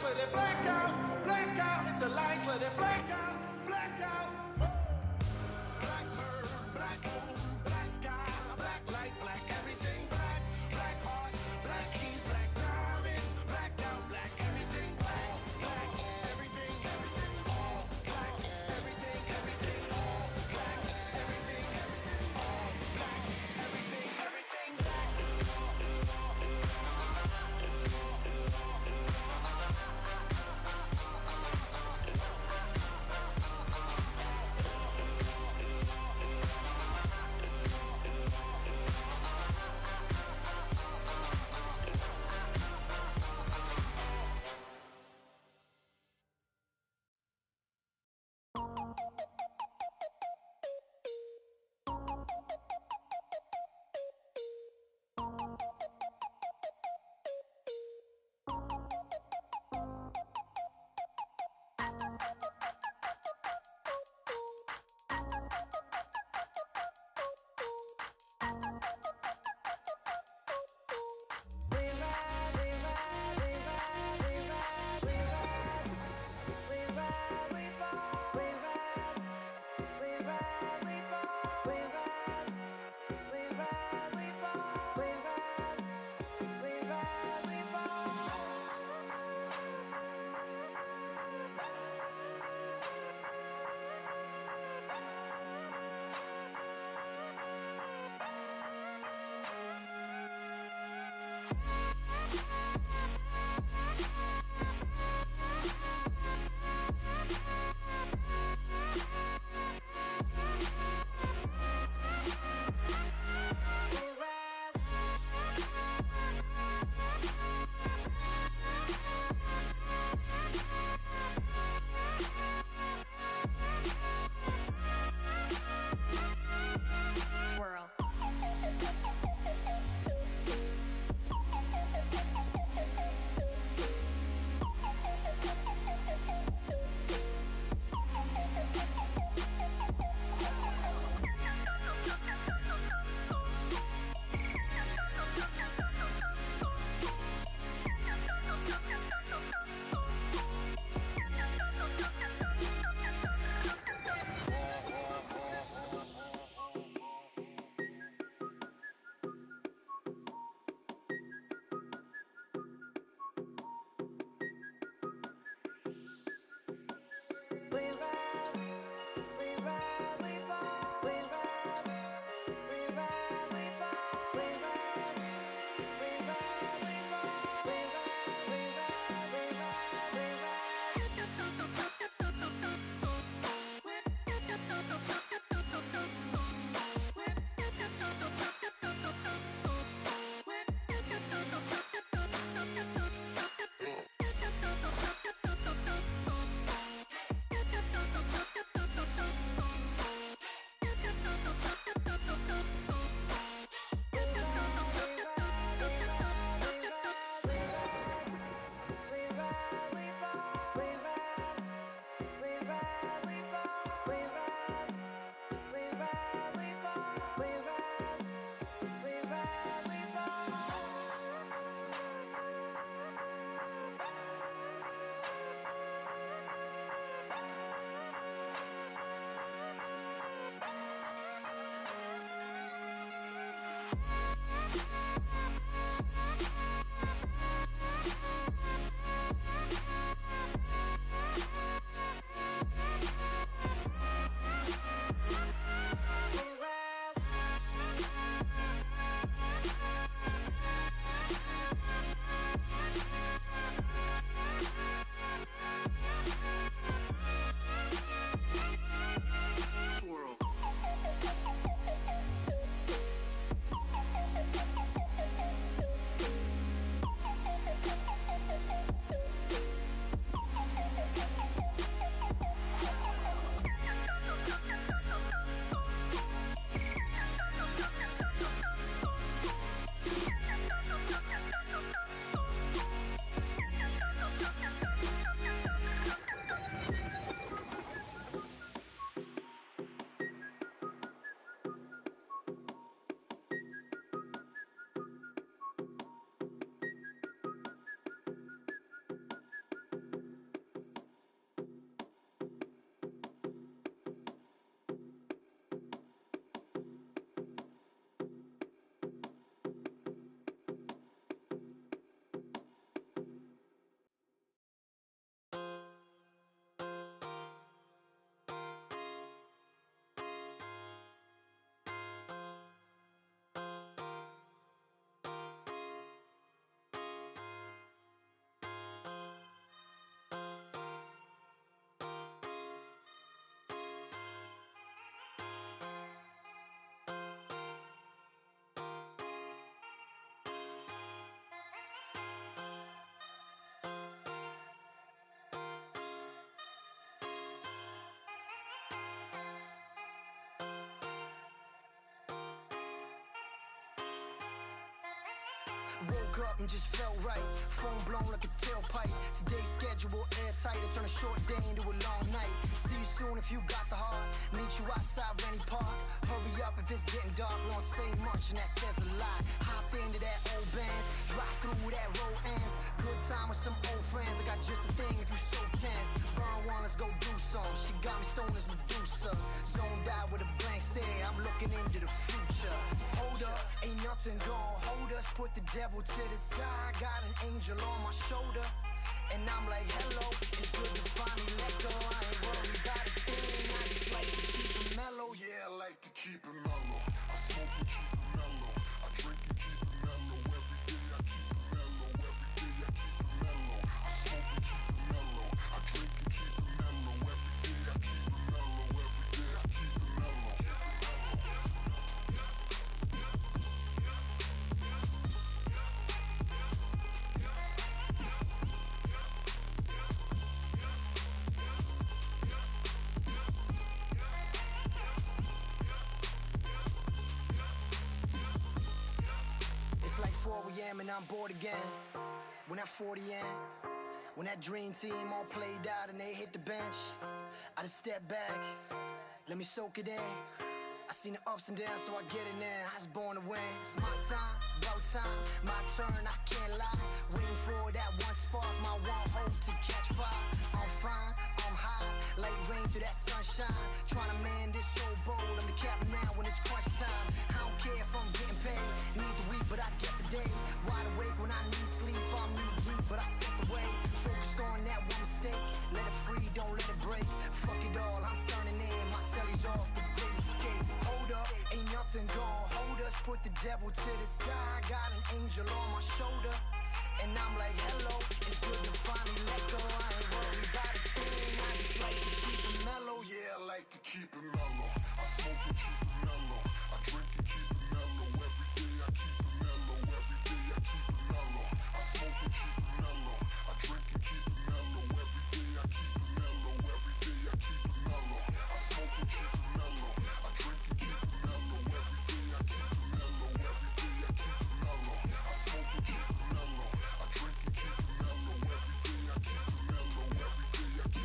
for the blackout, blackout. Hit the line for the blackout, blackout. Black bird, black moon, black sky, black light, black everything, black, black heart, black keys, black diamonds, blacked out, black everything, black, black everything, everything, all black, everything, everything, all black, everything, everything, all black, everything, everything, black. Woke up and just felt right. Phone blown like a tailpipe. Today's schedule airtight. I turn a short day into a long night. See you soon if you got the heart. Meet you outside Rennie Park. Hurry up if it's getting dark. We don't say much and that says a lot. Hop into that old Benz. Drive through that road ends. Good time with some old friends. I got just a thing if you so tense. Burn one, let's go do some. She got me stoned as Medusa. Zoned out with a blank stare. I'm looking into the future. Hold up, ain't nothing gon' hold us. Put the devil to the side. Got an angel on my shoulder. And I'm like, hello, it's good to finally let go. I ain't worried about a thing. I just like to keep it mellow. Yeah, I like to keep it mellow. I smoke and keep it mellow. I drink and keep it mellow. Every day I keep it mellow. Every day I keep it mellow. I smoke and keep it mellow. I drink and keep it mellow. Every day I keep it mellow. Every day I keep it mellow. It's like 4 a.m. and I'm bored again. When that 40 in, when that dream team all played out and they hit the bench, I just step back, let me soak it in. I seen the ups and downs, so I get it in. I was born to win. It's my time, about time, my turn, I can't lie. Waiting for that one spark, my one hope to catch fire. I'm fine, I'm high, like rain through that sunshine. Trying to man this so bold, I'm the captain now when it's crunch time. I don't care if I'm getting paid, need the week, but I get the day. Wide awake when I need sleep, I'm knee deep, but I set the way. Focused on that one mistake, let it free, don't let it break. Fuck it all, I'm turning in, my cellies off, the great escape. Hold up, ain't nothing gon' hold us. Put the devil to the side. Got an angel on my shoulder. And I'm like, hello, it's good to finally let go. I ain't worried about a thing. I just like to keep it mellow. Yeah, I like to keep it mellow. I smoke and keep it mellow. I drink and keep it mellow. Every day I keep it mellow. Every day I keep it mellow. I smoke and keep it mellow. I drink and keep it mellow. Every day I keep it mellow. Every day I keep it mellow. I smoke and keep it mellow. I drink and keep it mellow. Every day I keep it mellow. Every day I keep it mellow. I smoke and keep it mellow. I drink and keep it mellow. Every day I keep it mellow. Every day I keep it mellow.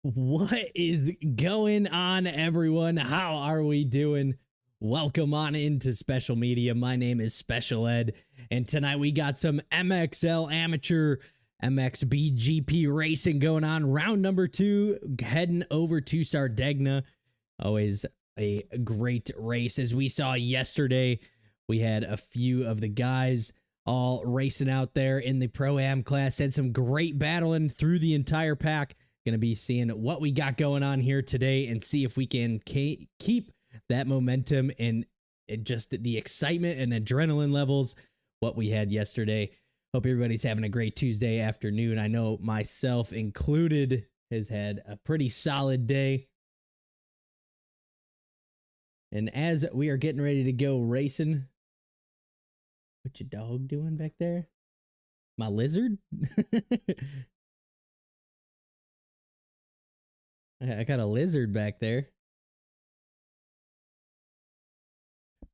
What is going on, everyone? How are we doing? Welcome on into Special Media. My name is Special Ed, and tonight we got some MXL amateur MXBGP racing going on. Round number 2, heading over to Sardegna. Always a great race. As we saw yesterday, we had a few of the guys all racing out there in the Pro-Am class. Had some great battling through the entire pack. Going to be seeing what we got going on here today and see if we can keep that momentum and just the excitement and adrenaline levels what we had yesterday. Hope everybody's having a great Tuesday afternoon. I know myself included has had a pretty solid day. And as we are getting ready to go racing, what your dog doing back there? My lizard? I got a lizard back there.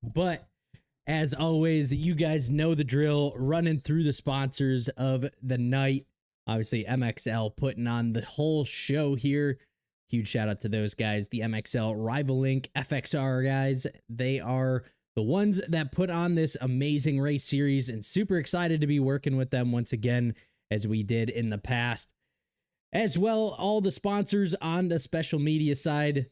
But as always, you guys know the drill, running through the sponsors of the night. Obviously, MXL putting on the whole show here. Huge shout out to those guys, the MXL Rival Link FXR guys. They are the ones that put on this amazing race series, and super excited to be working with them once again, as we did in the past. As well, all the sponsors on the special media side,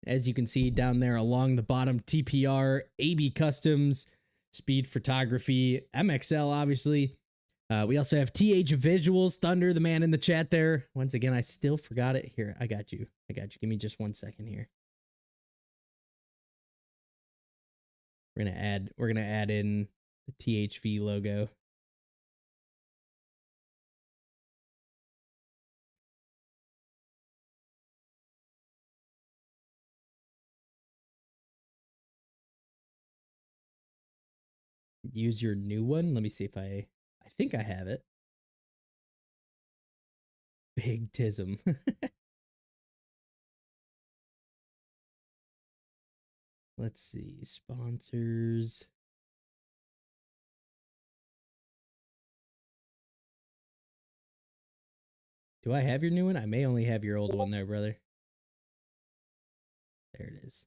as you can see down there along the bottom, TPR, AB Customs, Speed Photography, MXL, obviously. We also have TH Visuals, Thunder, the man in the chat there. Once again, I still forgot it. Here, I got you. Give me just 1 second here. We're gonna add in the THV logo. Use your new one. Let me see if I think I have it. Big Tism. Let's see, sponsors. Do I have your new one? I may only have your old one there, brother. There it is.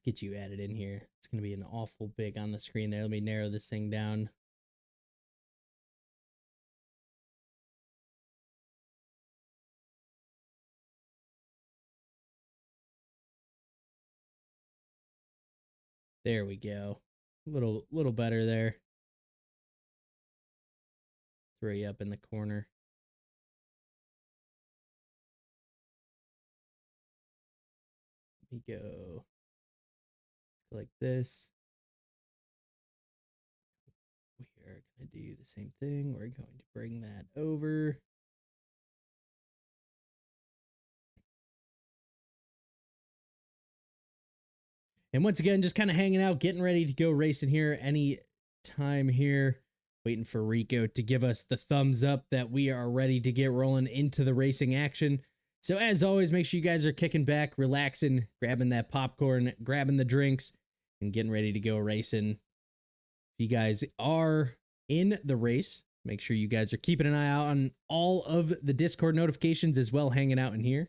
Let's get you added in here. It's going to be an awful big on the screen there. Let me narrow this thing down. There we go. A little better there. Throw you up in the corner. Let me go like this. We are going to do the same thing. We're going to bring that over. And once again, just kind of hanging out, getting ready to go racing here any time here. Waiting for Rico to give us the thumbs up that we are ready to get rolling into the racing action. So as always, make sure you guys are kicking back, relaxing, grabbing that popcorn, grabbing the drinks, and getting ready to go racing. If you guys are in the race, make sure you guys are keeping an eye out on all of the Discord notifications as well, hanging out in here.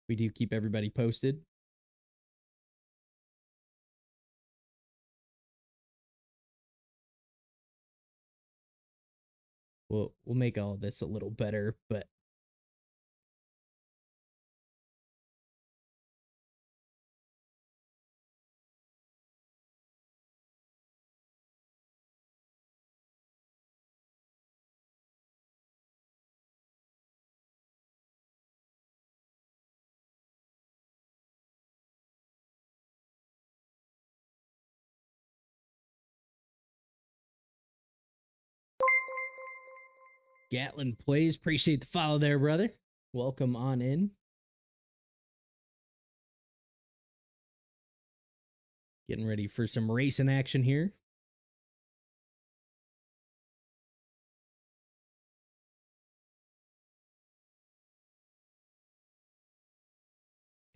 We do keep everybody posted. We'll make all of this a little better, but Gatlin Plays, appreciate the follow there, brother. Welcome on in. Getting ready for some racing action here.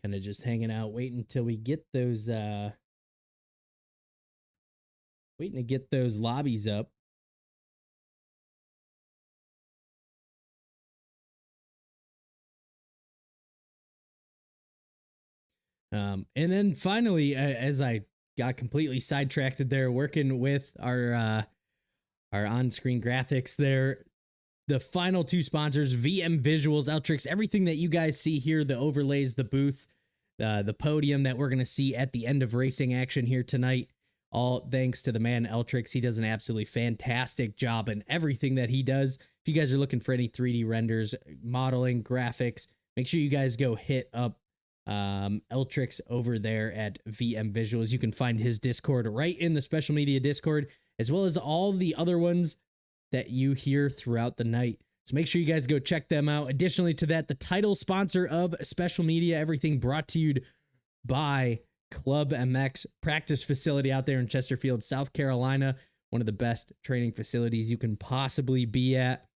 Kind of just hanging out, waiting until we get those Waiting to get those lobbies up. And then finally, as I got completely sidetracked there, working with our on-screen graphics there, the final two sponsors, VM Visuals, Eltrix, everything that you guys see here, the overlays, the booths, the podium that we're going to see at the end of racing action here tonight, all thanks to the man Eltrix. He does an absolutely fantastic job in everything that he does. If you guys are looking for any 3D renders, modeling, graphics, make sure you guys go hit up Eltrix over there at VM Visuals. You can find his Discord right in the Special Media Discord, as well as all the other ones that you hear throughout the night. So make sure you guys go check them out. Additionally to that, the title sponsor of Special Media, everything brought to you by Club MX practice facility out there in Chesterfield, South Carolina. One of the best training facilities you can possibly be at.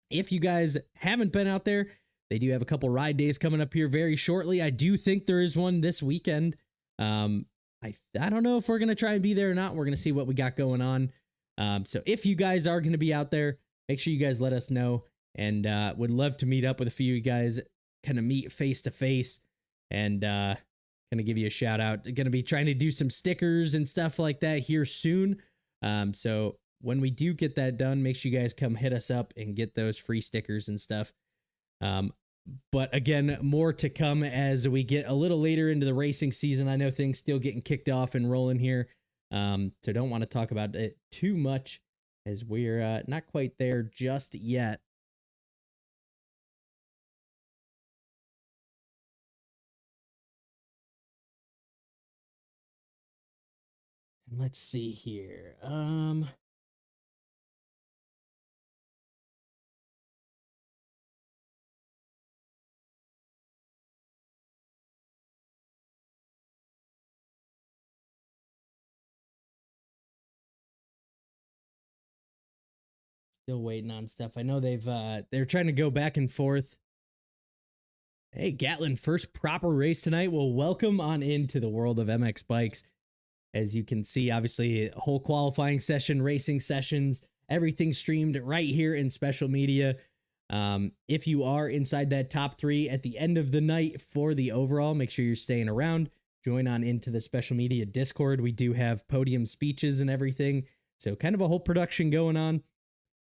If you guys haven't been out there, they do have a couple ride days coming up here very shortly. I do think there is one this weekend. I don't know if we're going to try and be there or not. We're going to see what we got going on. So if you guys are going to be out there, make sure you guys let us know, and would love to meet up with a few of you guys, kind of meet face to face, and kind of give you a shout out. Going to be trying to do some stickers and stuff like that here soon. So when we do get that done, make sure you guys come hit us up and get those free stickers and stuff. But again, more to come as we get a little later into the racing season. I know things still getting kicked off and rolling here. So don't want to talk about it too much, as we're not quite there just yet. And let's see here. Still waiting on stuff. I know they're trying to go back and forth. Hey, Gatlin, first proper race tonight. Well, welcome on into the world of MX bikes. As you can see, obviously, a whole qualifying session, racing sessions, everything streamed right here in Special Media. If you are inside that top 3 at the end of the night for the overall, make sure you're staying around. Join on into the Special Media Discord. We do have podium speeches and everything. So kind of a whole production going on.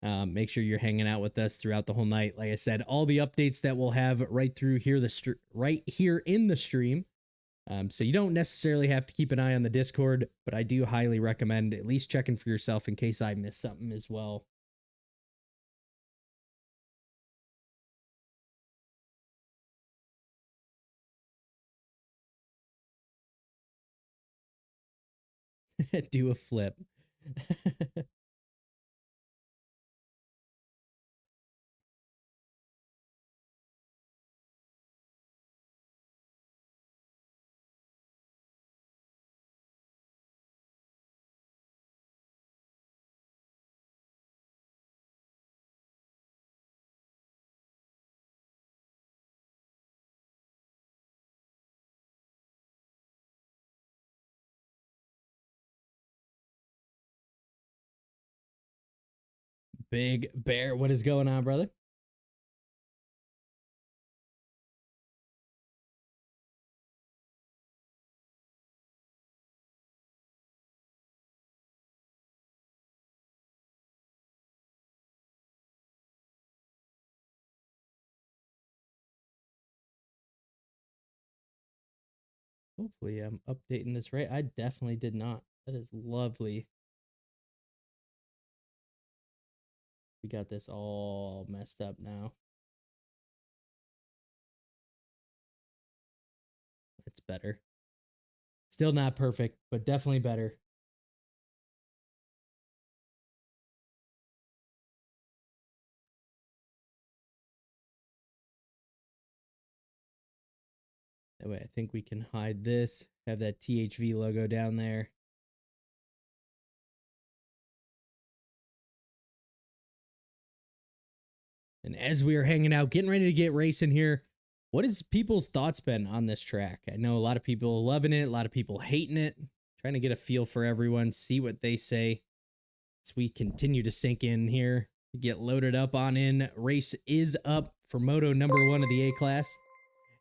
Make sure you're hanging out with us throughout the whole night. Like I said, all the updates that we'll have right through here, right here in the stream. So you don't necessarily have to keep an eye on the Discord, but I do highly recommend at least checking for yourself in case I miss something as well. Do a flip. Big Bear, what is going on, brother? Hopefully I'm updating this right. I definitely did not. That is lovely. We got this all messed up now. It's better. Still not perfect, but definitely better. That way I think we can hide this, have that THV logo down there. And as we are hanging out, getting ready to get racing here, what has people's thoughts been on this track? I know a lot of people loving it, a lot of people hating it. Trying to get a feel for everyone, see what they say as we continue to sink in here. Get loaded up on in. Race is up for Moto number 1 of the A class.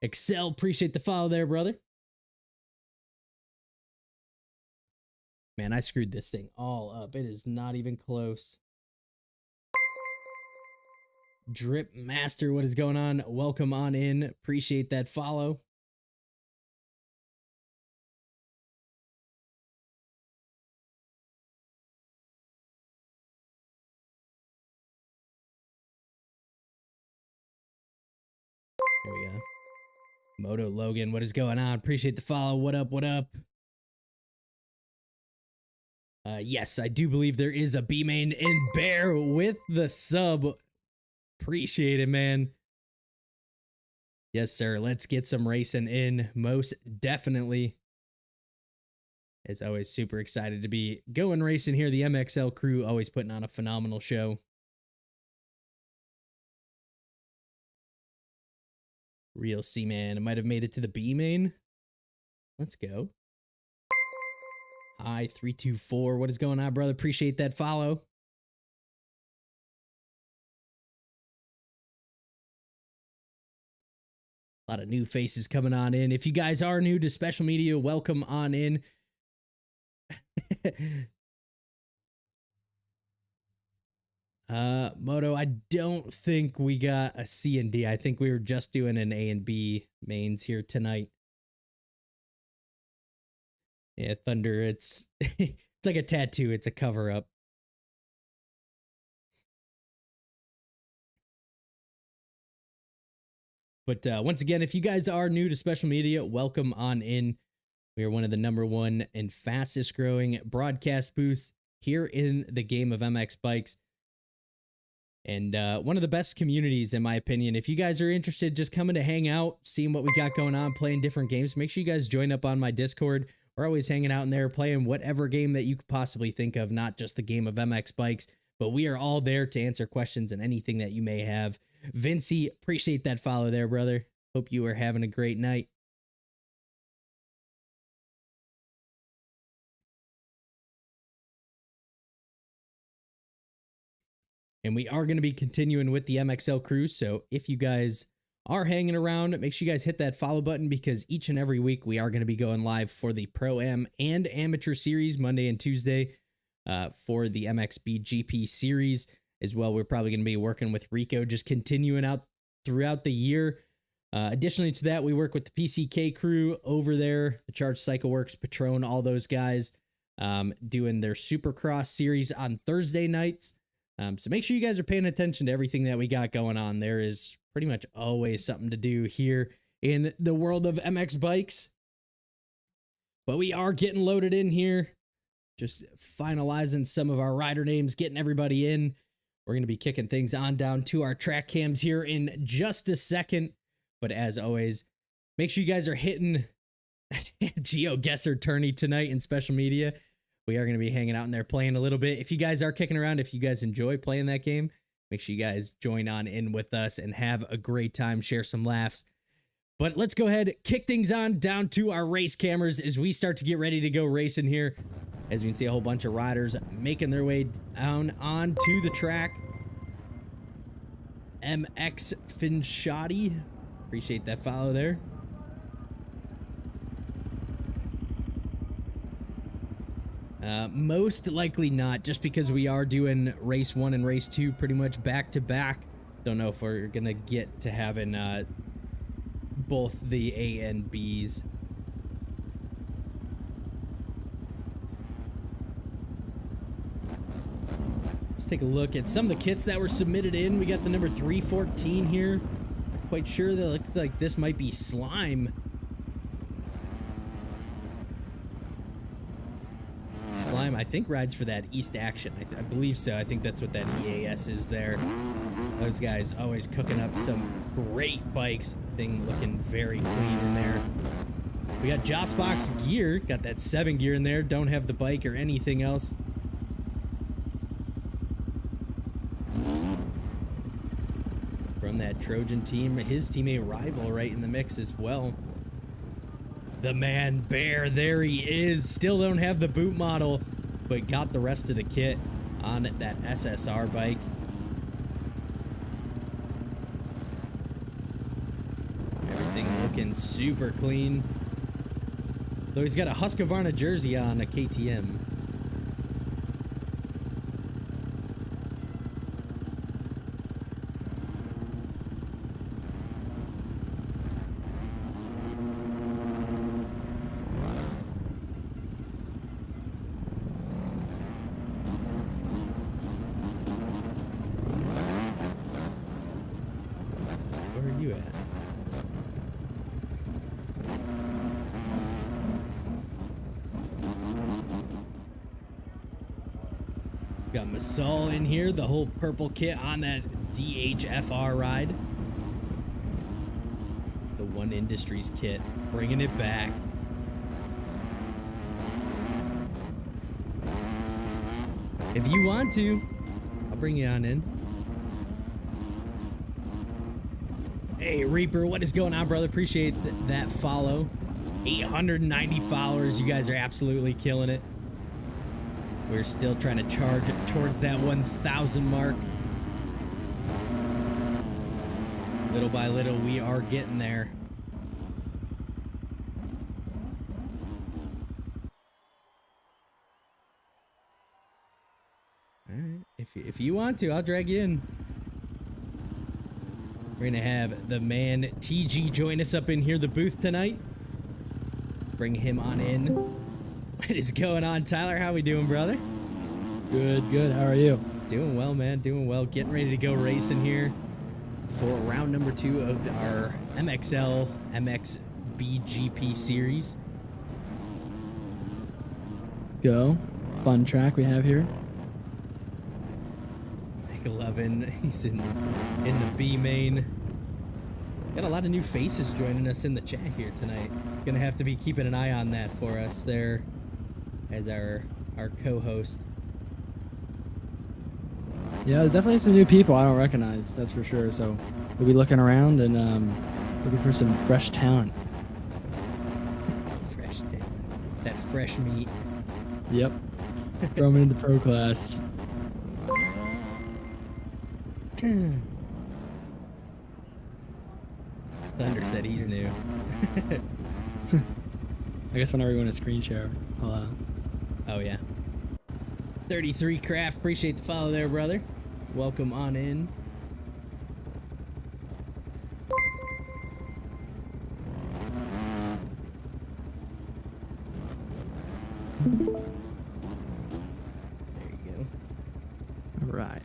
Excel, appreciate the follow there, brother. Man, I screwed this thing all up. It is not even close. Drip Master, what is going on? Welcome on in. Appreciate that follow. Here we go. Moto Logan, what is going on? Appreciate the follow. What up? What up? Yes, I do believe there is a B main in Bear with the sub. Appreciate it, man. Yes, sir. Let's get some racing in. Most definitely. As always, super excited to be going racing here. The MXL crew always putting on a phenomenal show. Real C-Man. I might have made it to the B main. Let's go. Hi, 324. What is going on, brother? Appreciate that follow. A lot of new faces coming on in. If you guys are new to special media, welcome on in. Moto, I don't think we got a C and D. I think we were just doing an A and B mains here tonight. Yeah, Thunder, it's it's like a tattoo. It's a cover up. But once again, if you guys are new to special media, welcome on in. We are one of the #1 and fastest growing broadcast booths here in the game of MX bikes. And one of the best communities, in my opinion. If you guys are interested, just coming to hang out, seeing what we got going on, playing different games, make sure you guys join up on my Discord. We're always hanging out in there, playing whatever game that you could possibly think of, not just the game of MX bikes, but we are all there to answer questions and anything that you may have. Vincey, appreciate that follow there, brother. Hope you are having a great night. And we are going to be continuing with the MXL crew, so if you guys are hanging around, make sure you guys hit that follow button, because each and every week we are going to be going live for the Pro-Am and Amateur Series Monday and Tuesday for the MXBGP Series as well. We're probably going to be working with Rico, just continuing out throughout the year. Additionally to that, we work with the PCK crew over there, the Charged Cycle Works, Patron, all those guys doing their Supercross series on Thursday nights. So make sure you guys are paying attention to everything that we got going on. There is pretty much always something to do here in the world of MX bikes. But we are getting loaded in here, just finalizing some of our rider names, getting everybody in. We're going to be kicking things on down to our track cams here in just a second. But as always, make sure you guys are hitting GeoGuessr tourney tonight in special media. We are going to be hanging out in there playing a little bit. If you guys are kicking around, if you guys enjoy playing that game, make sure you guys join on in with us and have a great time, share some laughs. But let's go ahead, kick things on down to our race cameras as we start to get ready to go racing here. As you can see, a whole bunch of riders making their way down onto the track. MX Finshadi, appreciate that follow there. Most likely not, just because we are doing race 1 and race 2 pretty much back to back. Don't know if we're gonna get to having both the A and B's. Let's take a look at some of the kits that were submitted in. We got the number 314 here. Not quite sure, that looks like this might be Slime. Slime, I think, rides for that East Action. I believe so. I think that's what that EAS is there. Those guys always cooking up some great bikes. Thing looking very clean in there. We got Jossbox gear. Got that 7 gear in there. Don't have the bike or anything else. From that Trojan team. His teammate Rival right in the mix as well. the man Bear. There he is. Still don't have the boot model, but got the rest of the kit on that SSR bike. Everything looking super clean. Though he's got a Husqvarna jersey on, a KTM. Where are you at? Got Masol in here, the whole purple kit on that DHFR ride. The One Industries kit, bringing it back. If you want to, I'll bring you on in. Hey, Reaper, what is going on, brother? Appreciate that follow. 890 followers. You guys are absolutely killing it. We're still trying to charge towards that 1,000 mark. Little by little, we are getting there. All right. If you want to, I'll drag you in. We're gonna have the man TG join us up in here, the booth tonight. Bring him on in. What is going on, Tyler? How we doing, brother? Good, good. How are you? Doing well, man. Doing well. Getting ready to go racing here for round number 2 of our MXL MXBGP series. Go. Fun track we have here. Nick 11, he's in the B main. Got a lot of new faces joining us in the chat here tonight. Gonna have to be keeping an eye on that for us there as our co-host. Yeah, there's definitely some new people I don't recognize, that's for sure. So we'll be looking around and looking for some fresh talent. Fresh talent. That fresh meat. Yep. Throw them into the pro class. Thunder said he's new. I guess whenever you want a screen share, I'll Oh yeah. 33 Craft, appreciate the follow there, brother. Welcome on in. There you go. all right.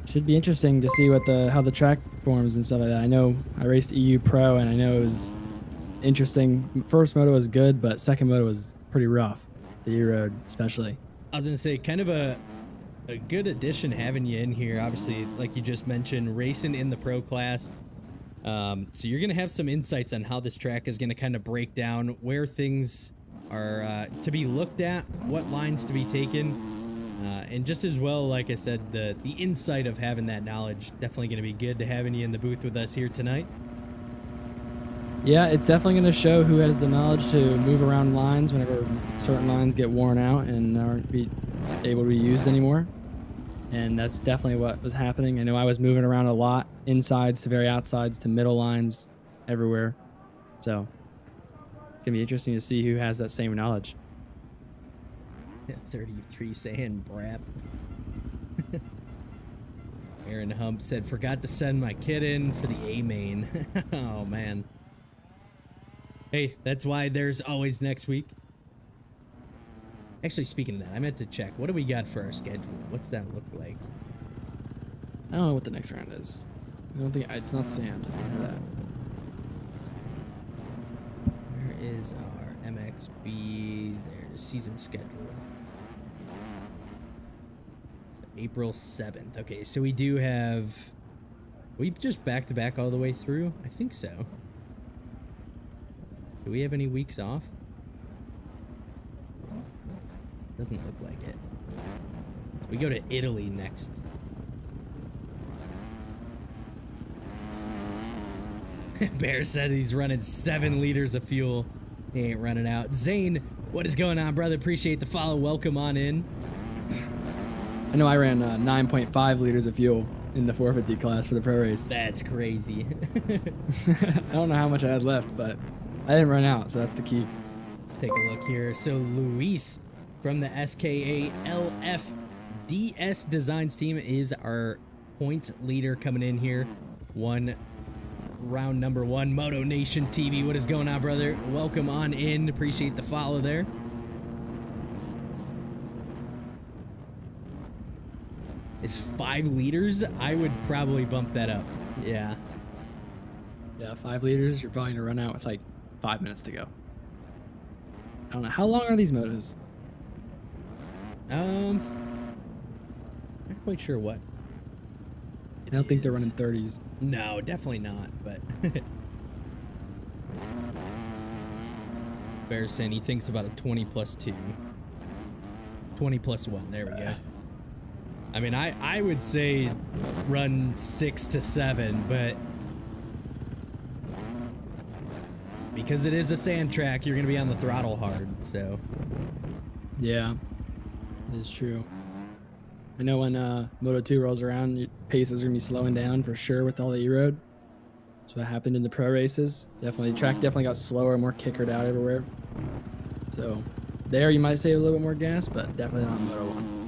Should be interesting to see what how the track forms and stuff like that. I know I raced EU Pro and I know it was interesting. First moto was good, but second moto was pretty rough. The E-Road especially. I was gonna say, kind of a good addition having you in here. Obviously, like you just mentioned, racing in the pro class. So you're gonna have some insights on how this track is gonna kind of break down, where things are to be looked at, what lines to be taken. And just as well, like I said, the insight of having that knowledge, definitely going to be good to having you in the booth with us here tonight. Yeah, it's definitely going to show who has the knowledge to move around lines whenever certain lines get worn out and aren't able to be used anymore. And that's definitely what was happening. I know I was moving around a lot, insides to very outsides to middle lines, everywhere. So it's going to be interesting to see who has that same knowledge. 33 saying brap. Aaron Hump said, forgot to send my kid in for the A main. Oh man. Hey, that's why there's always next week. Actually, speaking of that, I meant to check. What do we got for our schedule? What's that look like? I don't know what the next round is. I don't think it's not sand. I know that. Where is our MXB? There's the season schedule. April 7th. Okay, so we do have... We just back-to-back all the way through? I think so. Do we have any weeks off? Doesn't look like it. We go to Italy next. Bear said he's running 7 liters of fuel. He ain't running out. Zane, what is going on, brother? Appreciate the follow. Welcome on in. I know I ran 9.5 liters of fuel in the 450 class for the pro race. That's crazy. I don't know how much I had left, but I didn't run out, so that's the key. Let's take a look here. So Luis from the SKA LFDS Designs team is our point leader coming in here. Round number 1. Moto Nation TV, what is going on, brother? Welcome on in. Appreciate the follow there. It's 5 liters. I would probably bump that up. Yeah. Yeah, 5 liters. You're probably gonna run out with like 5 minutes to go. I don't know. How long are these motos? Not quite sure what. I don't think they're running 30s. No, definitely not, but Bear's saying he thinks about a 20 plus 2. 20 plus 1. There we go. I mean, I would say run 6 to 7, but because it is a sand track, you're going to be on the throttle hard, so. Yeah, it is true. I know when Moto 2 rolls around, your pace is going to be slowing down for sure with all the E-road. That's what happened in the pro races. Track definitely got slower, more kickered out everywhere. So there you might save a little bit more gas, but definitely not Moto 1.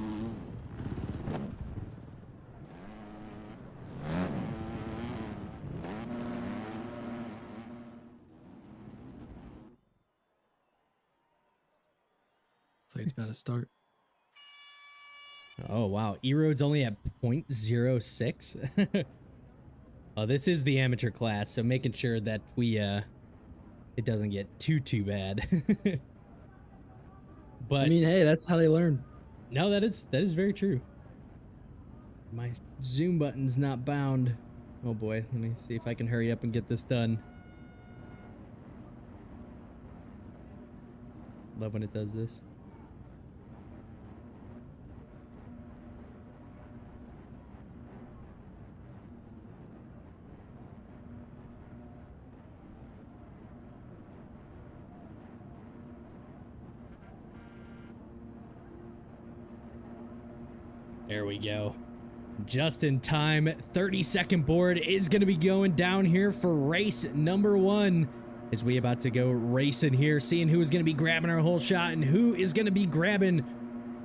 Looks like it's about to start. Oh, wow. E-Road's only at 0.06. Oh, this is the amateur class, so making sure that we, it doesn't get too bad. But I mean, hey, that's how they learn. no, that is very true. My zoom button's not bound. Oh boy, let me see if I can hurry up and get this done. Love when it does this. There we go. Just in time. 30-second board is going to be going down here for race number 1. As we about to go racing here, seeing who is going to be grabbing our whole shot and who is going to be grabbing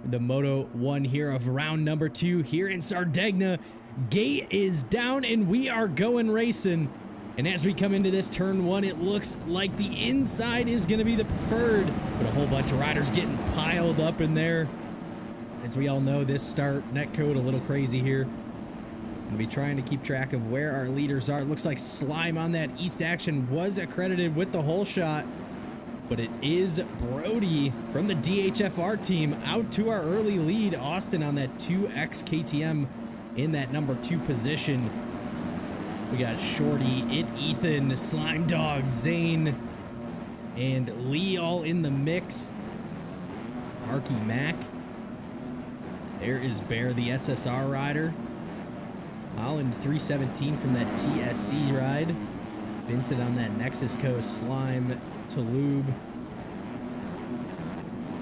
the Moto 1 here of round number 2 here in Sardegna. Gate is down and we are going racing. And as we come into this turn 1, it looks like the inside is going to be the preferred, but a whole bunch of riders getting piled up in there. As we all know, this start netcode a little crazy here. Gonna be trying to keep track of where our leaders are. It looks like Slime on that East Action was accredited with the whole shot, but it is Brody from the DHFR team out to our early lead. Austin on that 2X KTM in that number 2 position. We got Shorty, Ethan, Slime Dog, Zane, and Lee all in the mix. Marky Mac. There is Bear, the SSR rider. Holland 317 from that TSC ride. Vincent on that Nexus Coast. Slime, Talube.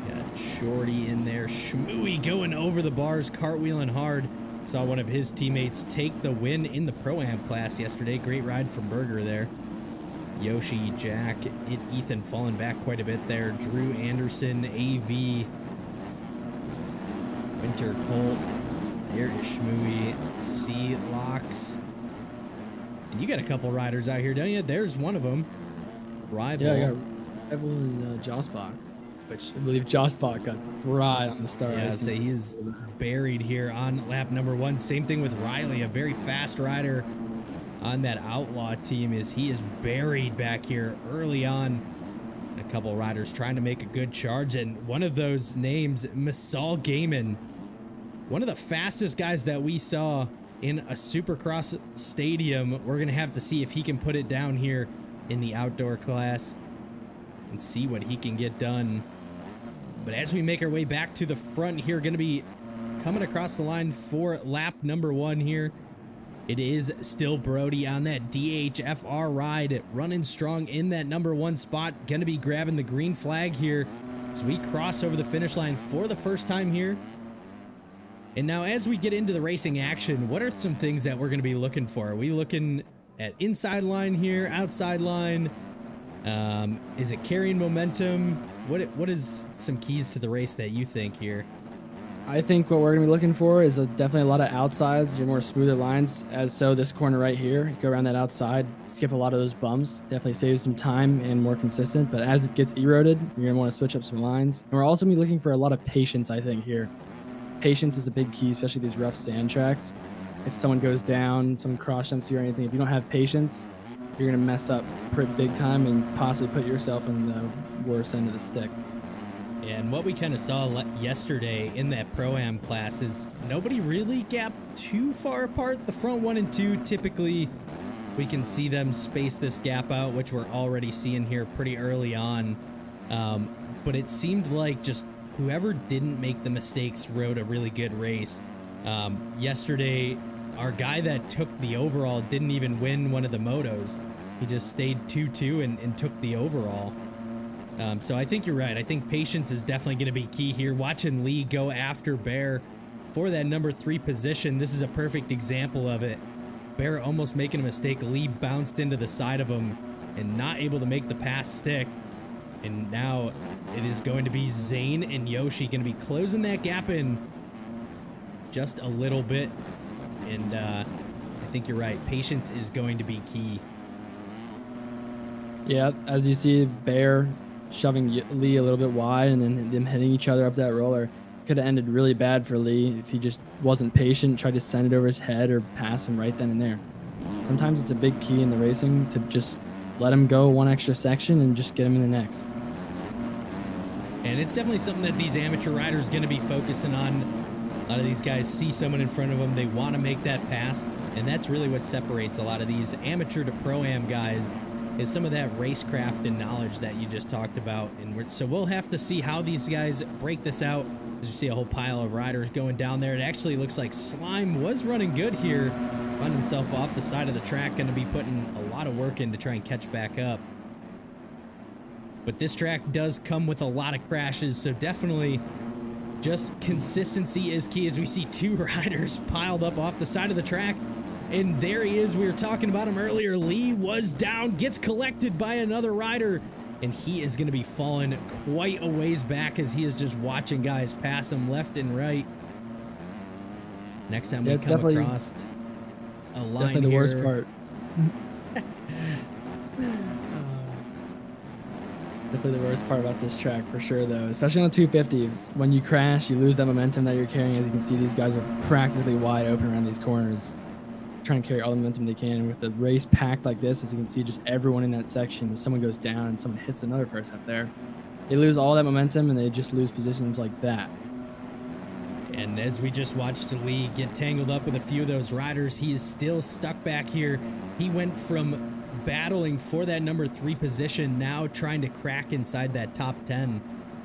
Got Shorty in there. Shmooey going over the bars, cartwheeling hard. Saw one of his teammates take the win in the Pro-Am class yesterday. Great ride from Berger there. Yoshi, Jack, Ethan falling back quite a bit there. Drew Anderson, AV. Winter Colt. There is Shmooey. C Locks. And you got a couple riders out here, don't you? There's one of them. Rival. Yeah, I got Rival and Jossbach, which I believe Jossbach got fried on the start. Yeah, so he's buried here on lap number 1. Same thing with Riley, a very fast rider on that Outlaw team. He is buried back here early on. A couple riders trying to make a good charge, and one of those names, Masal Gaiman, one of the fastest guys that we saw in a Supercross stadium. We're gonna have to see if he can put it down here in the outdoor class and see what he can get done. But as we make our way back to the front here, gonna be coming across the line for lap number 1 here. It is still Brody on that DHFR ride, running strong in that number 1 spot. Gonna be grabbing the green flag here as we cross over the finish line for the first time here. And now as we get into the racing action, what are some things that we're gonna be looking for? Are we looking at inside line here, outside line? Is it carrying momentum? What is some keys to the race that you think here? I think what we're going to be looking for is definitely a lot of outsides, your more smoother lines. As so this corner right here, go around that outside, skip a lot of those bumps, definitely saves some time and more consistent. But as it gets eroded, you're going to want to switch up some lines. And we're also going to be looking for a lot of patience, I think, here. Patience is a big key, especially these rough sand tracks. If someone goes down, someone cross jumps you or anything, if you don't have patience, you're going to mess up pretty big time and possibly put yourself in the worst end of the stick. And what we kind of saw yesterday in that Pro-Am class is nobody really gapped too far apart. The front 1 and 2, typically we can see them space this gap out, which we're already seeing here pretty early on. But it seemed like just whoever didn't make the mistakes rode a really good race. Yesterday, our guy that took the overall didn't even win one of the motos. He just stayed 2-2 and took the overall. So I think you're right. I think patience is definitely going to be key here. Watching Lee go after Bear for that number 3 position. This is a perfect example of it. Bear almost making a mistake. Lee bounced into the side of him and not able to make the pass stick. And now it is going to be Zane and Yoshi going to be closing that gap in just a little bit. And I think you're right. Patience is going to be key. Yeah, as you see, Bear shoving Lee a little bit wide and then them hitting each other up that roller. Could have ended really bad for Lee if he just wasn't patient, tried to send it over his head or pass him right then and there. Sometimes it's a big key in the racing to just let him go one extra section and just get him in the next. And it's definitely something that these amateur riders going to be focusing on. A lot of these guys see someone in front of them, they want to make that pass, and that's really what separates a lot of these amateur to Pro-Am guys is some of that racecraft and knowledge that you just talked about. And so we'll have to see how these guys break this out. As you see a whole pile of riders going down there. It actually looks like Slime was running good here. Found himself off the side of the track, going to be putting a lot of work in to try and catch back up. But this track does come with a lot of crashes, so definitely just consistency is key as we see 2 riders piled up off the side of the track. And there he is. We were talking about him earlier. Lee was down, gets collected by another rider, and he is going to be falling quite a ways back as he is just watching guys pass him left and right. Next time we come across a line definitely the here. worst part. Definitely the worst part about this track for sure, though, especially on the 250s. When you crash, you lose that momentum that you're carrying. As you can see, these guys are practically wide open around these corners, trying to carry all the momentum they can. And with the race packed like this, as you can see, just everyone in that section, if someone goes down and someone hits another person up there, they lose all that momentum and they just lose positions like that. And as we just watched Lee get tangled up with a few of those riders, he is still stuck back here. He went from battling for that number 3 position, now trying to crack inside that top 10.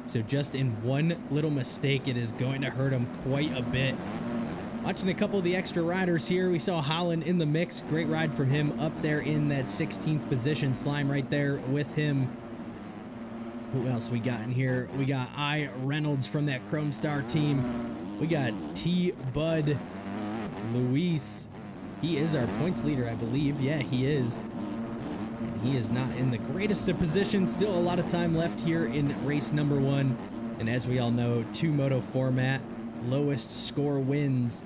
So just in one little mistake, it is going to hurt him quite a bit. Watching a couple of the extra riders here, we saw Holland in the mix. Great ride from him up there in that 16th position. Slime right there with him. Who else we got in here? We got I. Reynolds from that Chrome Star team. We got T. Bud Luis. He is our points leader, I believe. Yeah, he is. And he is not in the greatest of positions. Still a lot of time left here in race number 1. And as we all know, 2-moto format, lowest score wins.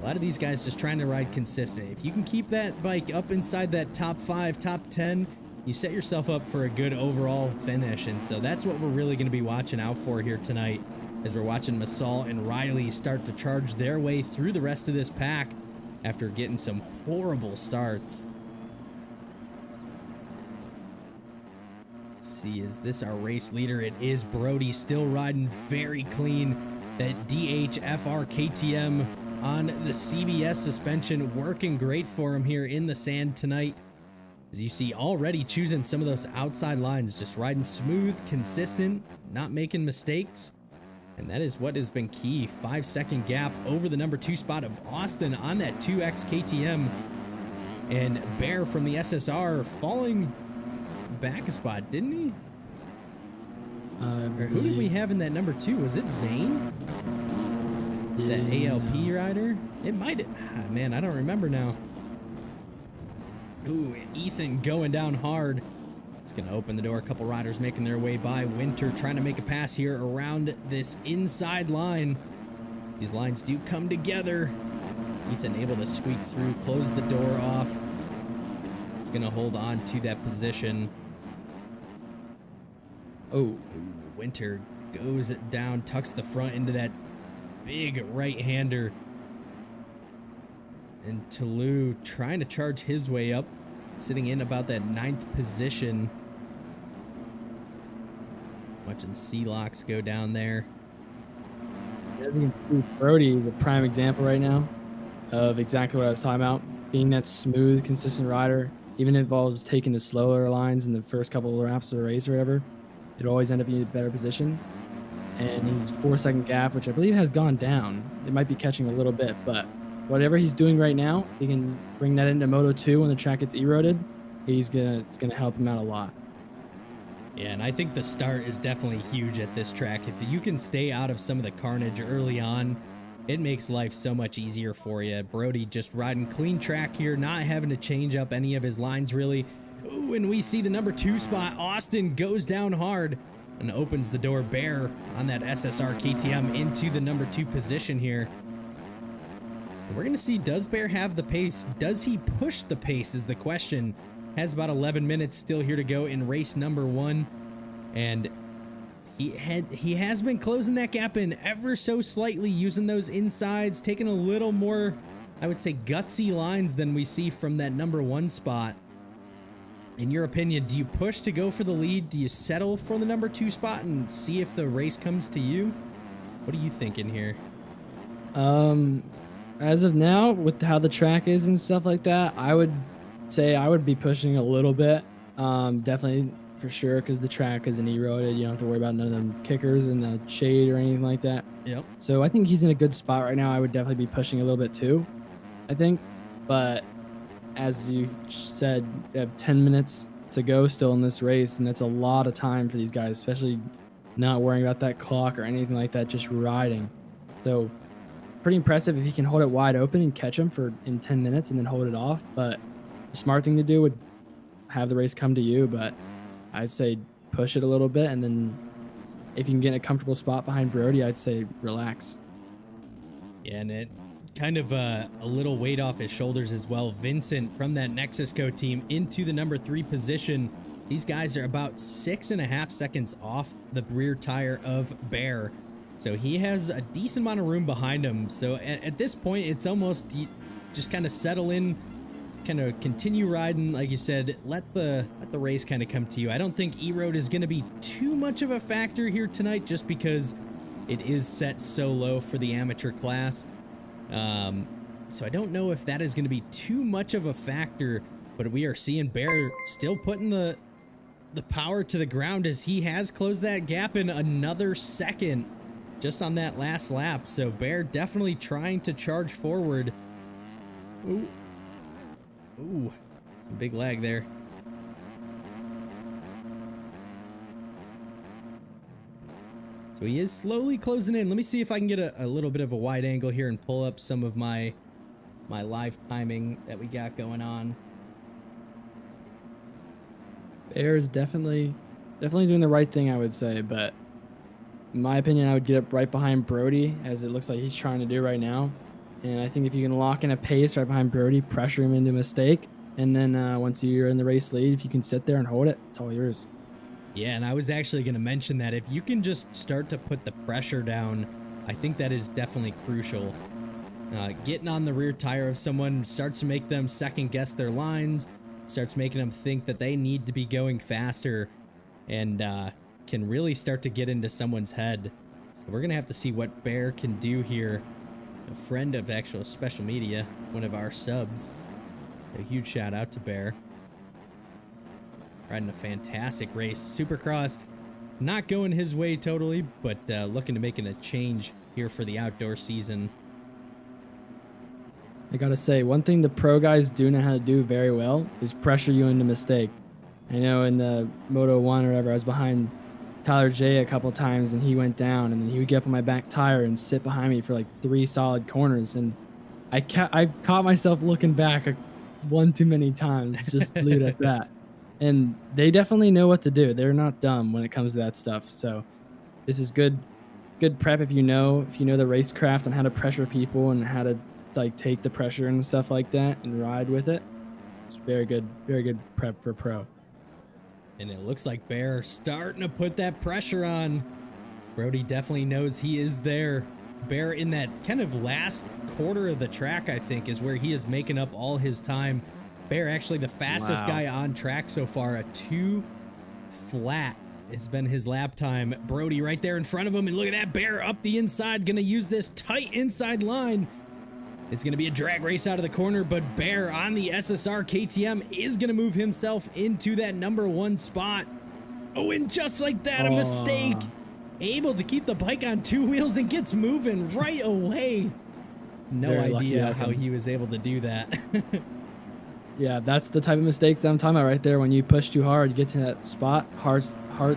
A lot of these guys just trying to ride consistent. If you can keep that bike up inside that top 5, top 10, you set yourself up for a good overall finish. And so that's what we're really going to be watching out for here tonight, as we're watching Masal and Riley start to charge their way through the rest of this pack after getting some horrible starts. Let's see, is this our race leader? It is Brody, still riding very clean. That DHFR KTM on the CBS suspension, working great for him here in the sand tonight. As you see, already choosing some of those outside lines, just riding smooth, consistent, not making mistakes. And that is what has been key. 5-second gap over the number 2 spot of Austin on that 2X KTM. And Bear from the SSR falling back a spot, didn't he? Or who did we have in that number 2? Was it Zane? The ALP rider? It might have. Man, I don't remember now. Ooh, Ethan going down hard. It's going to open the door. A couple riders making their way by. Winter trying to make a pass here around this inside line. These lines do come together. Ethan able to squeak through, close the door off. He's going to hold on to that position. Oh, Winter goes it down, tucks the front into that big right-hander. And Toulouse trying to charge his way up, sitting in about that 9th position. Watching C-Locks go down there. I think Brody is a prime example right now of exactly what I was talking about. Being that smooth, consistent rider, even if it involves taking the slower lines in the first couple of laps of the race or whatever, it'll always end up in a better position. And his 4-second gap, which I believe has gone down. It might be catching a little bit, but whatever he's doing right now, he can bring that into Moto 2 when the track gets eroded. It's gonna help him out a lot. Yeah, and I think the start is definitely huge at this track. If you can stay out of some of the carnage early on, it makes life so much easier for you. Brody just riding clean track here, not having to change up any of his lines really. Ooh, and we see the number 2 spot. Austin goes down hard and opens the door. Bear on that SSR KTM into the number 2 position here. And we're going to see, does Bear have the pace? Does he push the pace is the question. Has about 11 minutes still here to go in race number 1. And he has been closing that gap in ever so slightly, using those insides, taking a little more, I would say, gutsy lines than we see from that number 1 spot. In your opinion, do you push to go for the lead? Do you settle for the number 2 spot and see if the race comes to you? What are you thinking here? As of now, with how the track is and stuff like that, I would say I would be pushing a little bit. Definitely for sure, because the track isn't eroded. You don't have to worry about none of them kickers in the shade or anything like that. Yep. So I think he's in a good spot right now. I would definitely be pushing a little bit too, I think. But as you said, you have 10 minutes to go still in this race, and that's a lot of time for these guys, especially not worrying about that clock or anything like that, just riding. So pretty impressive if he can hold it wide open and catch him in 10 minutes and then hold it off. But the smart thing to do would have the race come to you, but I'd say push it a little bit, and then if you can get in a comfortable spot behind Brody, I'd say relax. Yeah, and it kind of a little weight off his shoulders as well. Vincent from that Nexus Co team into the number 3 position. These guys are about 6.5 seconds off the rear tire of Bear. So he has a decent amount of room behind him. So at this point, it's almost just kind of settle in, kind of continue riding. Like you said, let the race kind of come to you. I don't think E-Road is going to be too much of a factor here tonight, just because it is set so low for the amateur class. So I don't know if that is going to be too much of a factor, but we are seeing Bear still putting the power to the ground, as he has closed that gap in another second just on that last lap. So Bear definitely trying to charge forward. Ooh, some big lag there. So he is slowly closing in. Let me see if I can get a little bit of a wide angle here and pull up some of my live timing that we got going on. Bear is definitely doing the right thing, I would say, but in my opinion, I would get up right behind Brody, as it looks like he's trying to do right now. And I think if you can lock in a pace right behind Brody, pressure him into a mistake, and then once you're in the race lead, if you can sit there and hold it, it's all yours. Yeah, and I was actually going to mention that if you can just start to put the pressure down, I think that is definitely crucial. Getting on the rear tire of someone starts to make them second guess their lines, starts making them think that they need to be going faster, and can really start to get into someone's head. So we're going to have to see what Bear can do here. A friend of actual special media, one of our subs. So a huge shout out to Bear. Riding a fantastic race. Supercross not going his way totally, but looking to making a change here for the outdoor season. I gotta say, one thing the pro guys do know how to do very well is pressure you into mistake. I know in the Moto 1 or whatever, I was behind Tyler J a couple times and he went down, and then he would get up on my back tire and sit behind me for like 3 solid corners, and I caught myself looking back one too many times. Just leave it at that. And they definitely know what to do. They're not dumb when it comes to that stuff. So this is good prep if you know the racecraft and how to pressure people and how to like take the pressure and stuff like that and ride with it. It's very good prep for pro. And it looks like Bear starting to put that pressure on. Brody definitely knows he is there. Bear in that kind of last quarter of the track, I think, is where he is making up all his time. Bear actually the fastest guy on track so far. A 2 flat has been his lap time. Brody right there in front of him, and look at that, Bear up the inside, gonna use this tight inside line. It's going to be a drag race out of the corner, but Bear on the SSR KTM is going to move himself into that #1 spot. Oh, and just like that, a mistake. Able to keep the bike on 2 wheels and gets moving right away. No Very idea how he was able to do that. Yeah, that's the type of mistakes that I'm talking about right there. When you push too hard, you get to that spot, heart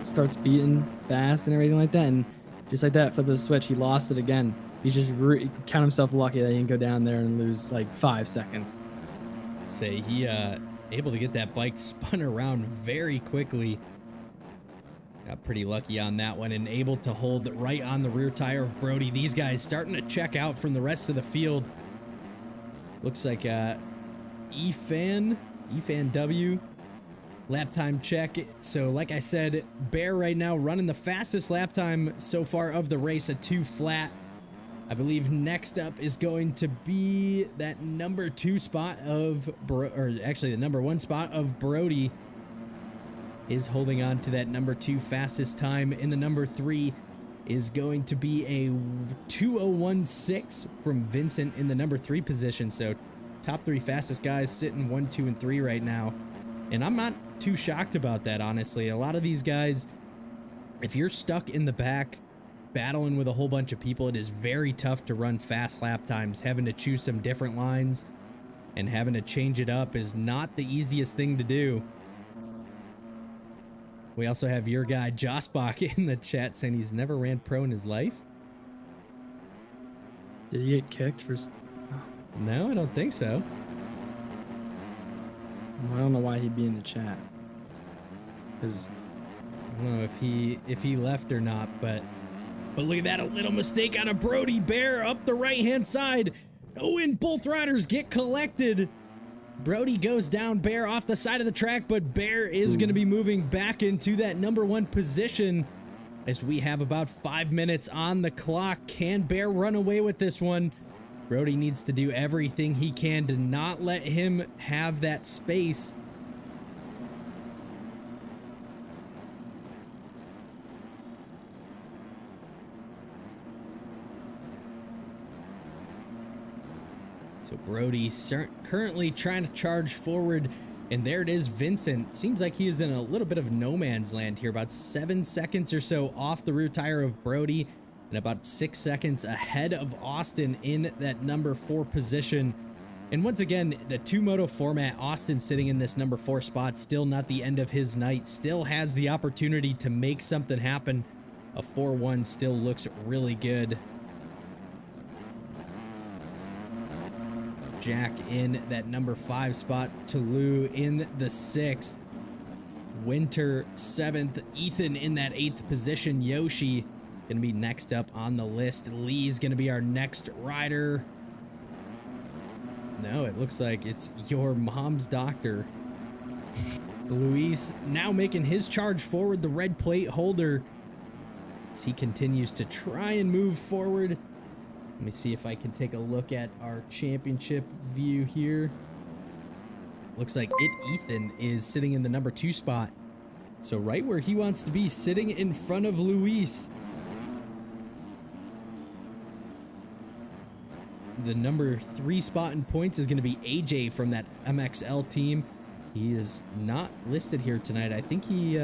starts beating fast and everything like that, and just like that, flip of the switch, he lost it again. He's just he count himself lucky that he didn't go down there and lose like 5 seconds. Say he able to get that bike spun around very quickly. Got pretty lucky on that one and able to hold right on the rear tire of Brody. These guys starting to check out from the rest of the field. Looks like EFAN W lap time check. So like I said, Bear right now running the fastest lap time so far of the race, a 2 flat. I believe next up is going to be that #2 spot of, or actually the #1 spot of Brody is holding on to that #2 fastest time. In the #3 is going to be a 2:01.6 from Vincent in the #3 position. So top 3 fastest guys sitting 1, 2, and 3 right now. And I'm not too shocked about that, honestly. A lot of these guys, if you're stuck in the back, battling with a whole bunch of people, it is very tough to run fast lap times. Having to choose some different lines and having to change it up is not the easiest thing to do. We also have your guy Josbach in the chat saying he's never ran pro in his life. Did he get kicked for? No, I don't think so. I don't know why he'd be in the chat. Because I don't know if he left or not, but look at that, a little mistake out of Brody. Bear up the right-hand side. Oh, and both riders get collected. Brody goes down, Bear off the side of the track, but Bear is going to be moving back into that #1 position as we have about 5 minutes on the clock. Can Bear run away with this one? Brody needs to do everything he can to not let him have that space. So Brody currently trying to charge forward, and there it is, Vincent. Seems like he is in a little bit of no man's land here, about 7 seconds or so off the rear tire of Brody, and about 6 seconds ahead of Austin in that #4 position. And once again, the 2-moto format, Austin sitting in this #4 spot, still not the end of his night, still has the opportunity to make something happen. A 4-1 still looks really good. Jack in that #5 spot, Toulouse in the 6th, Winter 7th, Ethan in that 8th position, Yoshi gonna be next up on the list. Lee's gonna be our next rider. No, it looks like it's your mom's doctor. Luis now making his charge forward, the red plate holder, as he continues to try and move forward. Let me see if I can take a look at our championship view here. Looks like Ethan is sitting in the #2 spot. So right where he wants to be, sitting in front of Luis. The #3 spot in points is going to be AJ from that MXL team. He is not listed here tonight. I think he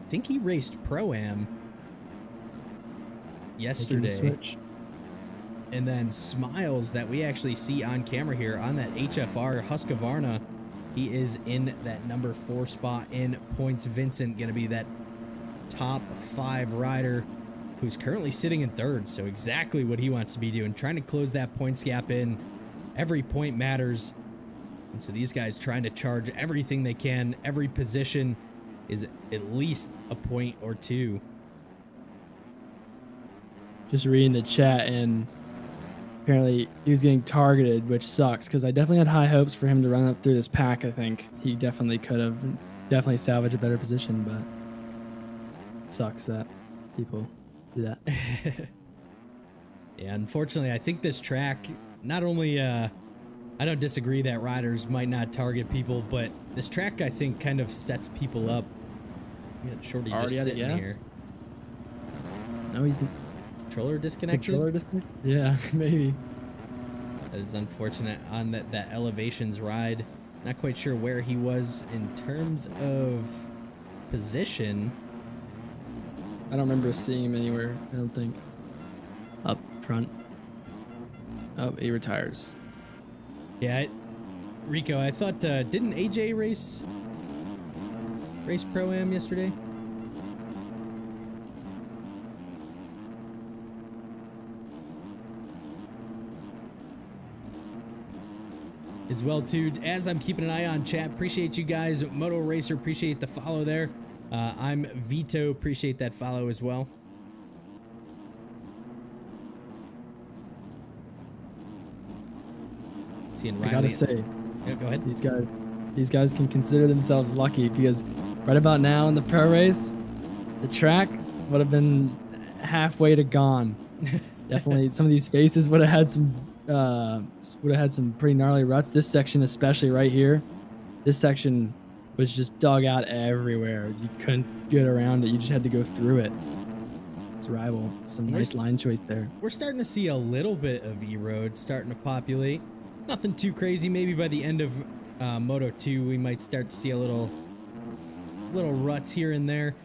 think he raced Pro-Am Taking the yesterday. switch. And then Smiles, that we actually see on camera here on that HFR Husqvarna, he is in that number 4 spot in points. Vincent going to be that top 5 rider who's currently sitting in 3rd. So exactly what he wants to be doing, trying to close that points gap in. Every point matters. And so these guys trying to charge everything they can. Every position is at least a point or 2. Just reading the chat, and apparently he was getting targeted, which sucks because I definitely had high hopes for him to run up through this pack. I think he definitely could have salvaged a better position, but sucks that people do that. Yeah, unfortunately, I think this track, not only, I don't disagree that riders might not target people, but this track, I think, kind of sets people up. We got Shorty just Already out of sitting gas? here. No, he's Controller disconnected? controller disconnected? Yeah, maybe. That is unfortunate on that Elevations ride. Not quite sure where he was in terms of position. I don't remember seeing him anywhere. I don't think. Up front. Oh, he retires. Yeah, Rico, I thought, didn't AJ race Pro-Am yesterday? As well, too, as I'm keeping an eye on chat, appreciate you guys. Moto Racer, appreciate the follow there. I'm Vito, appreciate that follow as well. Seeing I Riley. gotta say, Yeah, go ahead. these guys can consider themselves lucky because right about now in the pro race, the track would have been halfway to gone. Definitely, some of these faces would have had some pretty gnarly ruts. This section, especially right here, this section was just dug out everywhere. You couldn't get around it. You just had to go through it. It's rival. Some nice line choice there. We're starting to see a little bit of E-Road starting to populate. Nothing too crazy. Maybe by the end of Moto 2, we might start to see a little ruts here and there.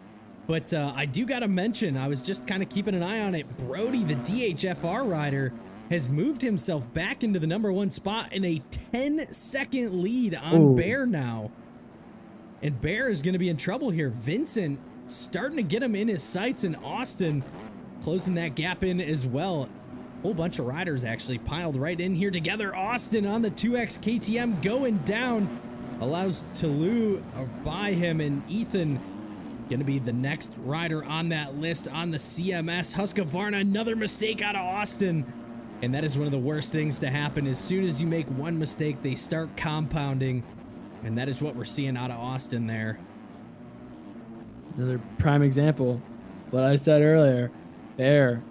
But I do got to mention, I was just kind of keeping an eye on it. Brody, the DHFR rider, has moved himself back into the number 1 spot in a 10-second lead on Bear now. And Bear is going to be in trouble here. Vincent starting to get him in his sights, and Austin closing that gap in as well. Whole bunch of riders actually piled right in here together. Austin on the 2X KTM going down, allows Toulouse by him, and Ethan gonna be the next rider on that list on the CMS Husqvarna. Another mistake out of Austin, and that is one of the worst things to happen. As soon as you make one mistake, they start compounding, and that is what we're seeing out of Austin there. Another prime example. What I said earlier, Bear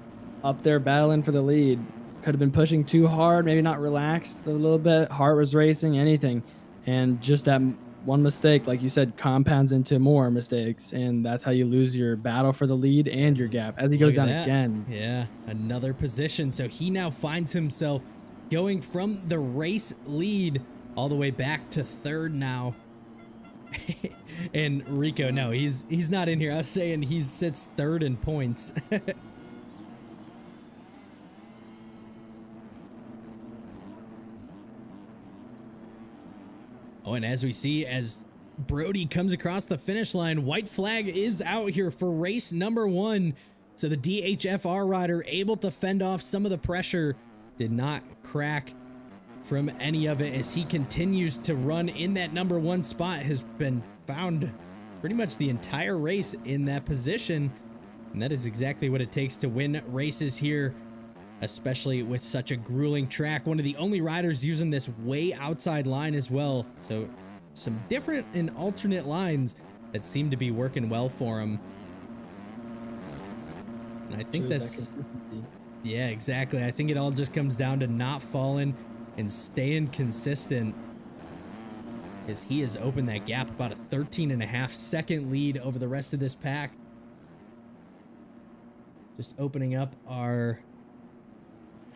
up there battling for the lead. Could have been pushing too hard, maybe not relaxed a little bit. Heart was racing, anything. And just that one mistake, like you said, compounds into more mistakes. And that's how you lose your battle for the lead and your gap as he goes down again. Yeah, another position. So he now finds himself going from the race lead all the way back to 3rd now. And Rico, no, he's not in here. I was saying he sits 3rd in points. Oh, and as we see, as Brody comes across the finish line, white flag is out here for race number 1. So the DHFR rider able to fend off some of the pressure, did not crack from any of it as he continues to run in that number 1 spot, has been found pretty much the entire race in that position. And that is exactly what it takes to win races here, especially with such a grueling track. One of the only riders using this way outside line as well. So some different and alternate lines that seem to be working well for him. And I think that's, yeah, exactly. I think it all just comes down to not falling and staying consistent, as he has opened that gap about a 13.5-second lead over the rest of this pack. Just opening up our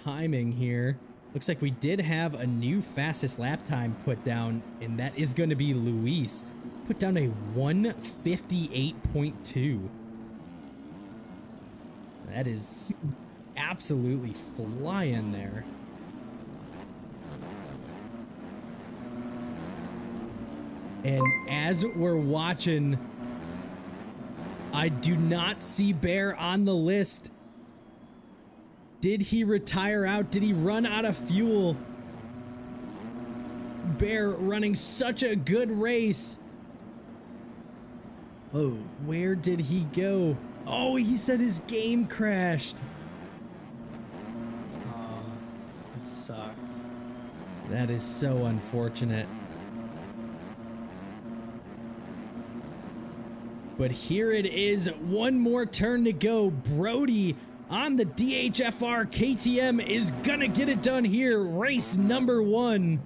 timing here. Looks like we did have a new fastest lap time put down, and that is going to be Luis Put down a 158.2. That is absolutely flying there. And as we're watching, I do not see Bear on the list. Did he retire out? Did he run out of fuel? Bear running such a good race. Oh, Where did he go? Oh, he said his game crashed. that sucks. That is so unfortunate. But here it is, one more turn to go. Brody on the DHFR KTM is gonna get it done here. Race number 1.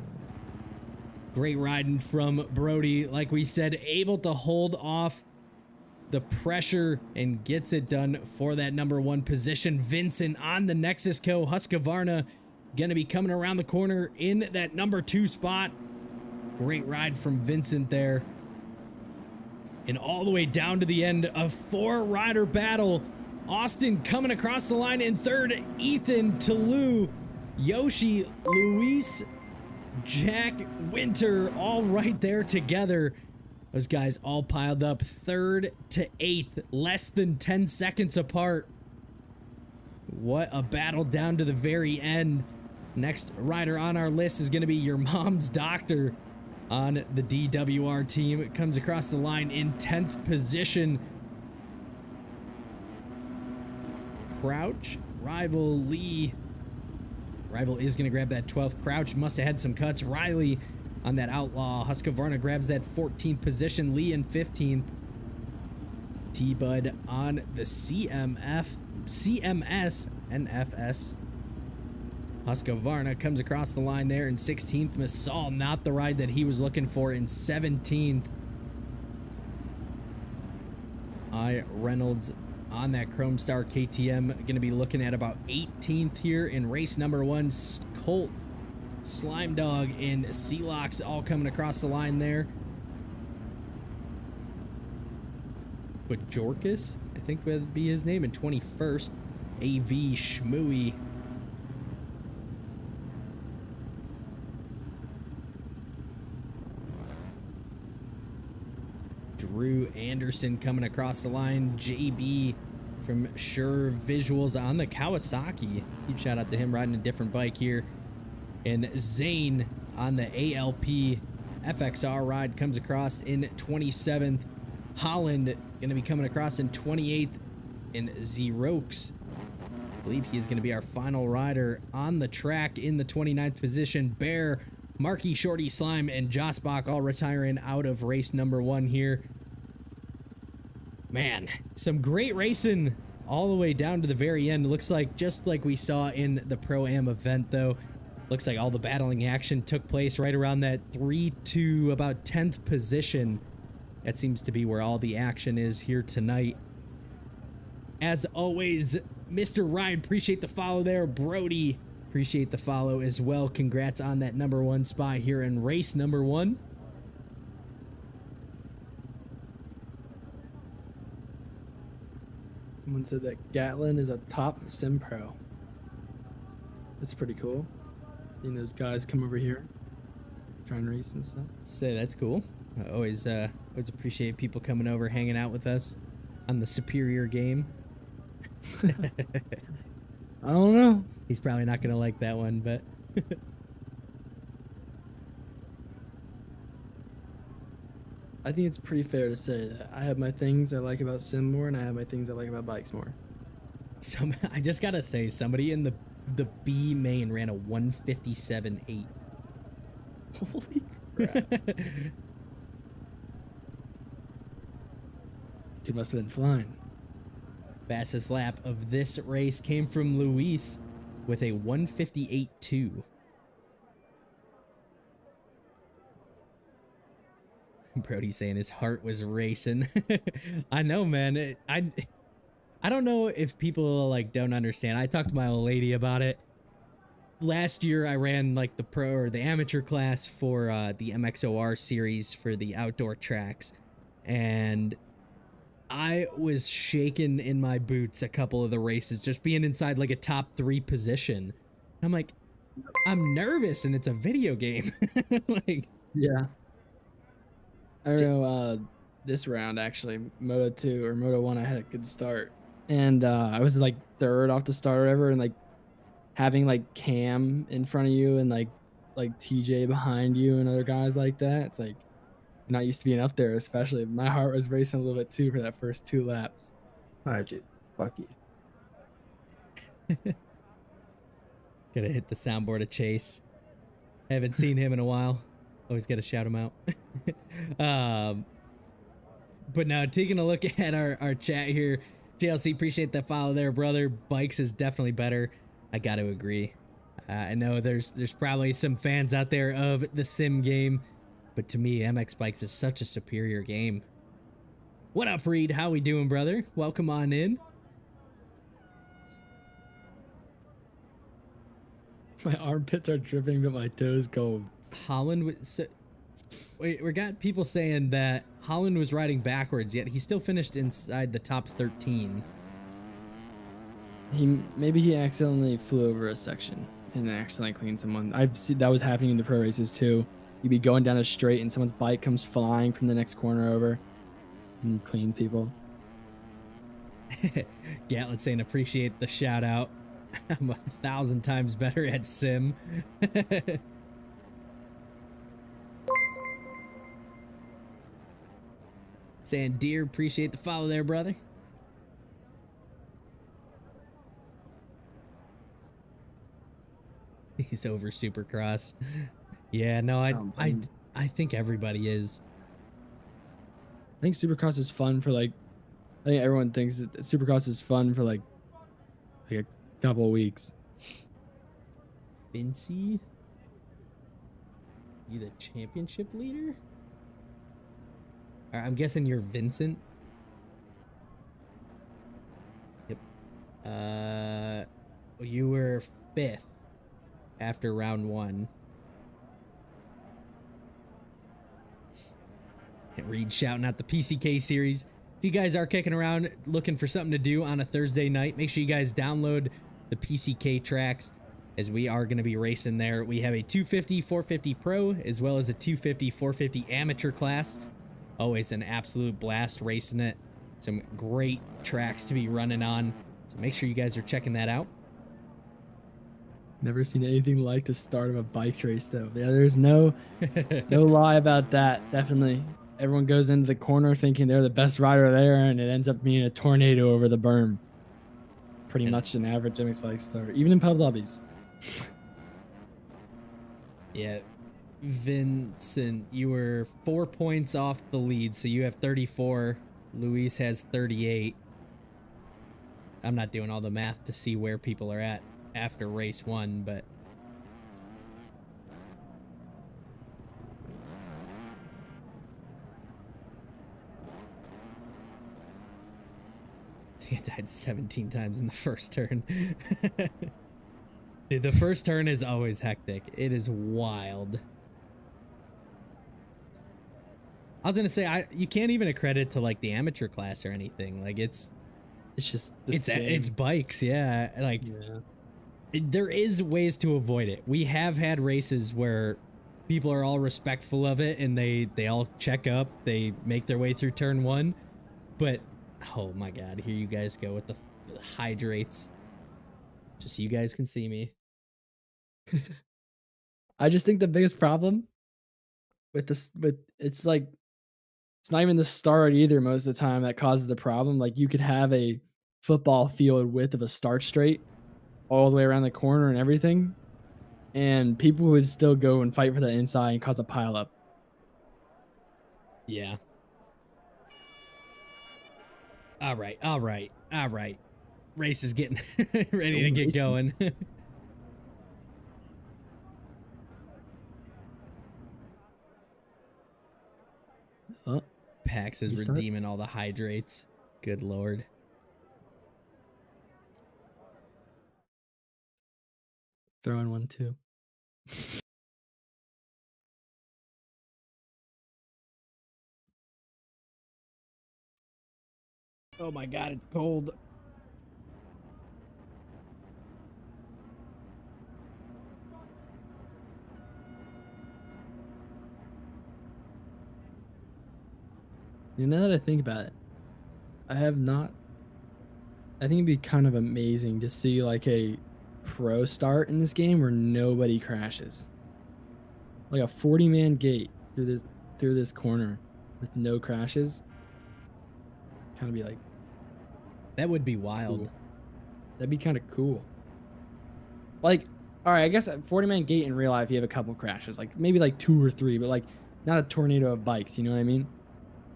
Great riding from Brody. Like we said, able to hold off the pressure and gets it done for that number 1 position. Vincent on the Nexus Co. Husqvarna gonna be coming around the corner in that number 2 spot. Great ride from Vincent there. And all the way down to the end, a 4-rider battle. Austin coming across the line in 3rd. Ethan, Toulouse, Yoshi, Luis, Jack, Winter, all right there together. Those guys all piled up 3rd to 8th, less than 10 seconds apart. What a battle down to the very end. Next rider on our list is going to be your mom's doctor on the DWR team. It comes across the line in 10th position. Crouch, Rival, Lee. Rival is going to grab that 12th. Crouch must have had some cuts. Riley on that Outlaw. Husqvarna grabs that 14th position. Lee in 15th. T-Bud on the CMS, NFS. Husqvarna comes across the line there in 16th. Masal, not the ride that he was looking for, in 17th. Reynolds on that Chrome Star KTM, going to be looking at about 18th here in race number 1. Colt, Slime Dog, and Celox all coming across the line there. But Jorkus, I think would be his name, in 21st. AV Schmooey. Drew Anderson coming across the line. JB from Sure Visuals on the Kawasaki. Huge shout out to him riding a different bike here. And Zane on the ALP FXR ride comes across in 27th. Holland going to be coming across in 28th. And Xerox, I believe he is going to be our final rider on the track in the 29th position. Bear, Marky, Shorty, Slime, and Josbach all retiring out of race number 1 here. Man, some great racing all the way down to the very end. It looks like, just like we saw in the Pro-Am event, though, looks like all the battling action took place right around that 3 to about 10th position. That seems to be where all the action is here tonight. As always, Mr. Ryan, appreciate the follow there. Brody, appreciate the follow as well. Congrats on that number 1 spot here in race number 1. Someone said that Gatlin is a top sim pro. That's pretty cool. You know, those guys come over here, trying to race and stuff. Say that's cool. I always appreciate people coming over, hanging out with us on the Superior game. I don't know. He's probably not gonna like that one, but I think it's pretty fair to say that I have my things I like about sim more, and I have my things I like about bikes more. I just gotta say, somebody in the B main ran a 157.8. Holy crap. Dude must have been flying. Fastest lap of this race came from Luis with a 158.2. Brody saying his heart was racing. I know, man. I don't know if people like don't understand. I talked to my old lady about it, last year I ran like the pro or the amateur class for the MXOR series for the outdoor tracks, and I was shaking in my boots a couple of the races just being inside like a top 3 position. I'm like, I'm nervous and it's a video game. Like, Yeah. I don't know, this round actually, Moto 2 or Moto 1, I had a good start. And I was like third off the start or whatever, and like having like Cam in front of you and like TJ behind you and other guys like that, it's like not used to being up there, especially. My heart was racing a little bit too for that first 2 laps. All right, dude. Fuck you. gotta hit the soundboard of Chase. Haven't seen him in a while. Always gotta shout him out. um, but now taking a look at our chat here, JLC, appreciate that follow there, brother. Bikes is definitely better. I got to agree. I know there's probably some fans out there of the sim game, but to me, MX Bikes is such a superior game. What up, Reed? How we doing, brother? Welcome on in. My armpits are dripping, but my toes go. Holland, so, wait, we got people saying that Holland was riding backwards, yet he still finished inside the top 13. Maybe he accidentally flew over a section and then accidentally cleaned someone. I've seen that was happening in the pro races too. You'd be going down a straight and someone's bike comes flying from the next corner over and cleans people. Gatlin saying appreciate the shout out. I'm 1,000 times better at sim. Saying dear, appreciate the follow there, brother. He's over Supercross. Yeah, no, I think everybody is. I think Supercross is fun for like. I think everyone thinks that Supercross is fun for like a couple of weeks. Vinci, you the championship leader? I'm guessing you're Vincent. Yep. You were 5th after round 1. Reed shouting out the PCK series. If you guys are kicking around looking for something to do on a Thursday night, make sure you guys download the PCK tracks, as we are going to be racing there. We have a 250 450 pro as well as a 250 450 amateur class. Always an absolute blast racing it. Some great tracks to be running on, so make sure you guys are checking that out. Never seen anything like the start of a bikes race though. Yeah, there's no lie about that. Definitely. Everyone goes into the corner thinking they're the best rider there, and it ends up being a tornado over the berm. Pretty much an average MX bike start, even in pub lobbies. Yeah, Vincent, you were 4 points off the lead, so you have 34. Luis has 38. I'm not doing all the math to see where people are at after race 1, but I died 17 times in the first turn. Dude, the first turn is always hectic. It is wild. I was gonna say, you can't even accredit to like the amateur class or anything. Like it's just it's bikes, yeah. Like there is ways to avoid it. We have had races where people are all respectful of it and they all check up, they make their way through turn 1, but oh my god, here you guys go with the hydrates. Just so you guys can see me. I just think the biggest problem with this, it's like, it's not even the start either most of the time that causes the problem. Like you could have a football field width of a start straight all the way around the corner and everything, and people would still go and fight for that inside and cause a pileup. Yeah. All right. Race is getting ready to get going. Oh, Pax is redeeming all the hydrates. Good lord. Throw in one too. Oh my God, it's cold. You know, now that I think about it, I think it'd be kind of amazing to see like a pro start in this game where nobody crashes. Like a 40-man gate through this corner with no crashes. Kind of be like That would be wild. cool. That'd be kind of cool. Like, all right, I guess a 40-man gate in real life, you have a couple crashes, like maybe like 2 or 3, but like not a tornado of bikes. You know what I mean?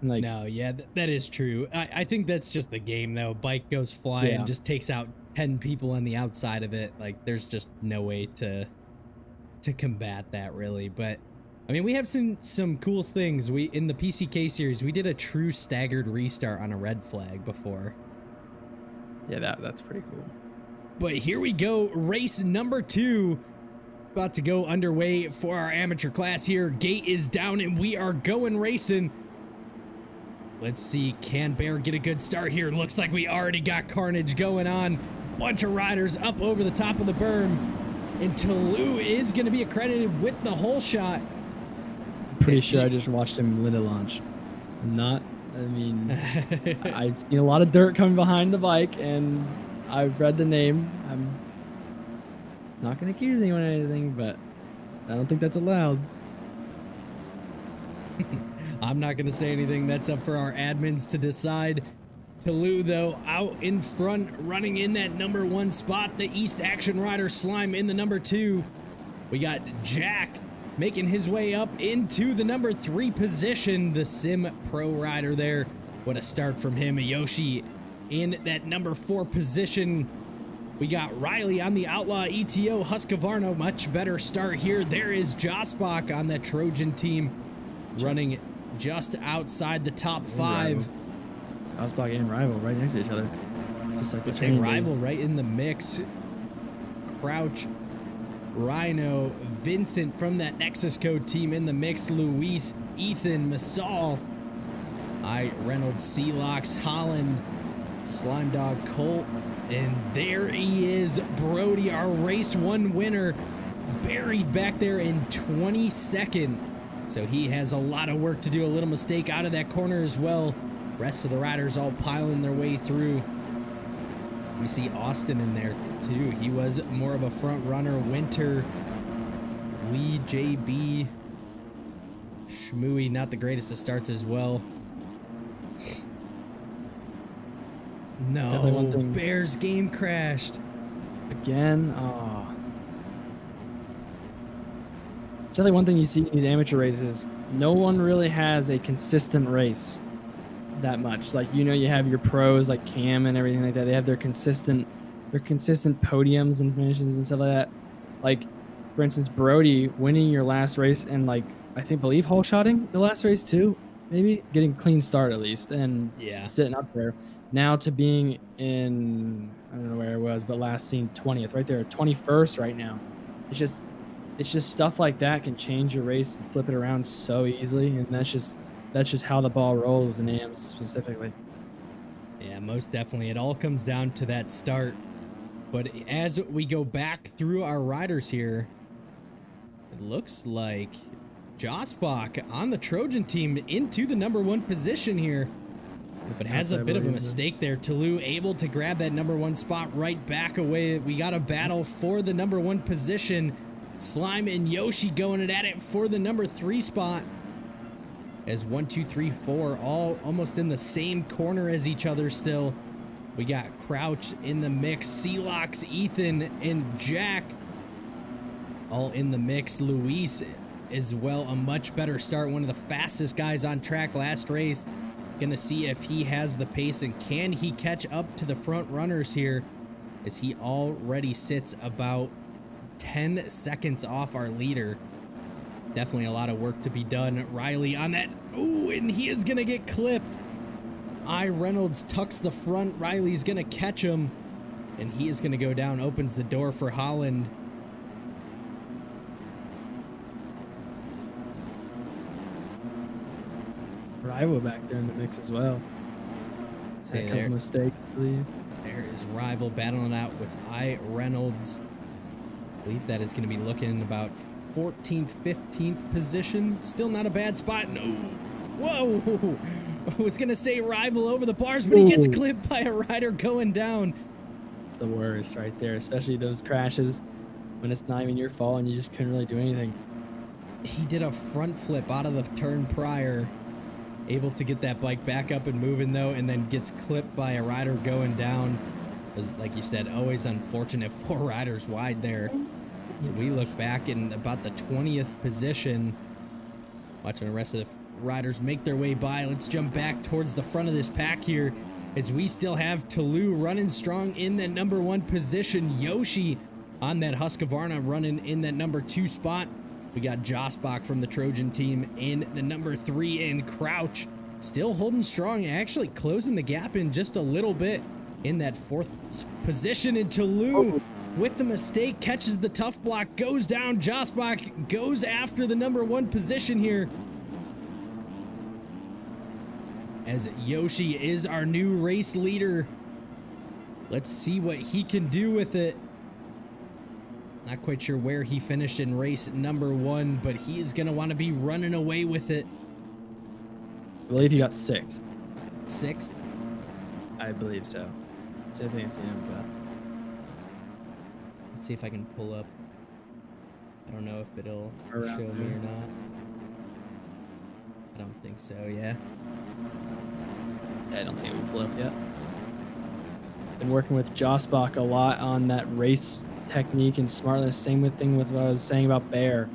And like, No, yeah, that is true. I think that's just the game, though. Bike goes flying, Yeah. just takes out 10 people on the outside of it. Like, there's just no way to combat that, really. But I mean, we have some cool things. We in the PCK series, we did a true staggered restart on a red flag before. yeah, that's pretty cool. But here we go, race number 2. About to go underway for our amateur class here. Gate is down and we are going racing. Let's see, can Bear get a good start here? Looks like we already got carnage going on. Bunch of riders up over the top of the berm. And Tolu is going to be accredited with the whole shot. Pretty Is sure he- I just watched him Linda launch. I've seen a lot of dirt coming behind the bike, and I've read the name. I'm not going to accuse anyone of anything, but I don't think that's allowed. I'm not going to say anything. That's up for our admins to decide. Tolu, though, out in front, running in that number 1 spot. The East Action Rider Slime in the number 2. We got Jack making his way up into the number 3 position. The Sim Pro Rider there. What a start from him. Yoshi in that number 4 position. We got Riley on the Outlaw ETO. Husqvarna, much better start here. There is Josbach on that Trojan team, running just outside the top 5. Ausbach and Rival right next to each other. Just like the Let's say training Rival days. right in the mix. Crouch, Rhino, Vincent from that Nexus Code team in the mix. Luis, Ethan, Masal, Reynolds, Sealox, Holland, Slime Dog, Colt, and there he is, Brody, our race 1 winner, buried back there in 22nd. So he has a lot of work to do. A little mistake out of that corner as well. Rest of the riders all piling their way through. We see Austin in there too. He was more of a front runner. Winter, Lee, JB, Shmooey, not the greatest of starts as well. Definitely one No, thing- Bears game crashed. Again, it's definitely one thing you see in these amateur races. No one really has a consistent race that much. Like, you know, you have your pros like Cam and everything like that. They have their consistent podiums and finishes and stuff like that. Like, for instance, Brody winning your last race and like believe whole shotting the last race too, maybe getting clean start at least and Yeah. sitting up there. Now to being in, I don't know where it was, but last seen 20th, right there, 21st right now. It's just stuff like that can change your race and flip it around so easily, and that's just how the ball rolls in AMs specifically. Yeah, most definitely. It all comes down to that start. But as we go back through our riders here, it looks like Josbach on the Trojan team into the number 1 position here. But has a bit of a mistake there. Tolu able to grab that number 1 spot right back away. We got a battle for the number 1 position. Slime and Yoshi going at it for the number 3 spot. As 1, 2, 3, 4 all almost in the same corner as each other still. We got Crouch in the mix. Sealox, Ethan, and Jack all in the mix. Luis as well, a much better start. One of the fastest guys on track last race. Gonna see if he has the pace and can he catch up to the front runners here, as he already sits about 10 seconds off our leader. Definitely a lot of work to be done. Riley on that. Ooh, and he is gonna get clipped. Reynolds tucks the front. Riley's gonna catch him, and he is gonna go down. Opens the door for Holland. Rival back there in the mix as well. See Had a couple mistakes, I believe. There is Rival battling out with I. Reynolds. I believe that is going to be looking about 14th, 15th position. Still not a bad spot. No. Whoa. I was going to say Rival over the bars, but he gets clipped by a rider going down. It's the worst right there, especially those crashes when it's not even your fault and you just couldn't really do anything. He did a front flip out of the turn prior. Able to get that bike back up and moving though, and then gets clipped by a rider going down. It was, like you said, always unfortunate, 4 riders wide there. So we look back in about the 20th position, watching the rest of the riders make their way by. Let's jump back towards the front of this pack here, as we still have Toulouse running strong in that number 1 position. Yoshi on that Husqvarna running in that number 2 spot. We got Josbach from the Trojan team in the number 3, and Crouch still holding strong, actually closing the gap in just a little bit in that 4th position. And Toulouse with the mistake catches the tough block, goes down. Josbach goes after the number 1 position here, as Yoshi is our new race leader. Let's see what he can do with it. Not quite sure where he finished in race number 1, but he is going to want to be running away with it. I believe he got 6th. 6th? I believe so. Same thing as him, but Let's see if I can pull up. I don't know if it'll Around show me there. or not. I don't think so, yeah. I don't think it will pull up yet. Been working with Josbach a lot on that race technique and smartness. Same thing with what I was saying about Bear.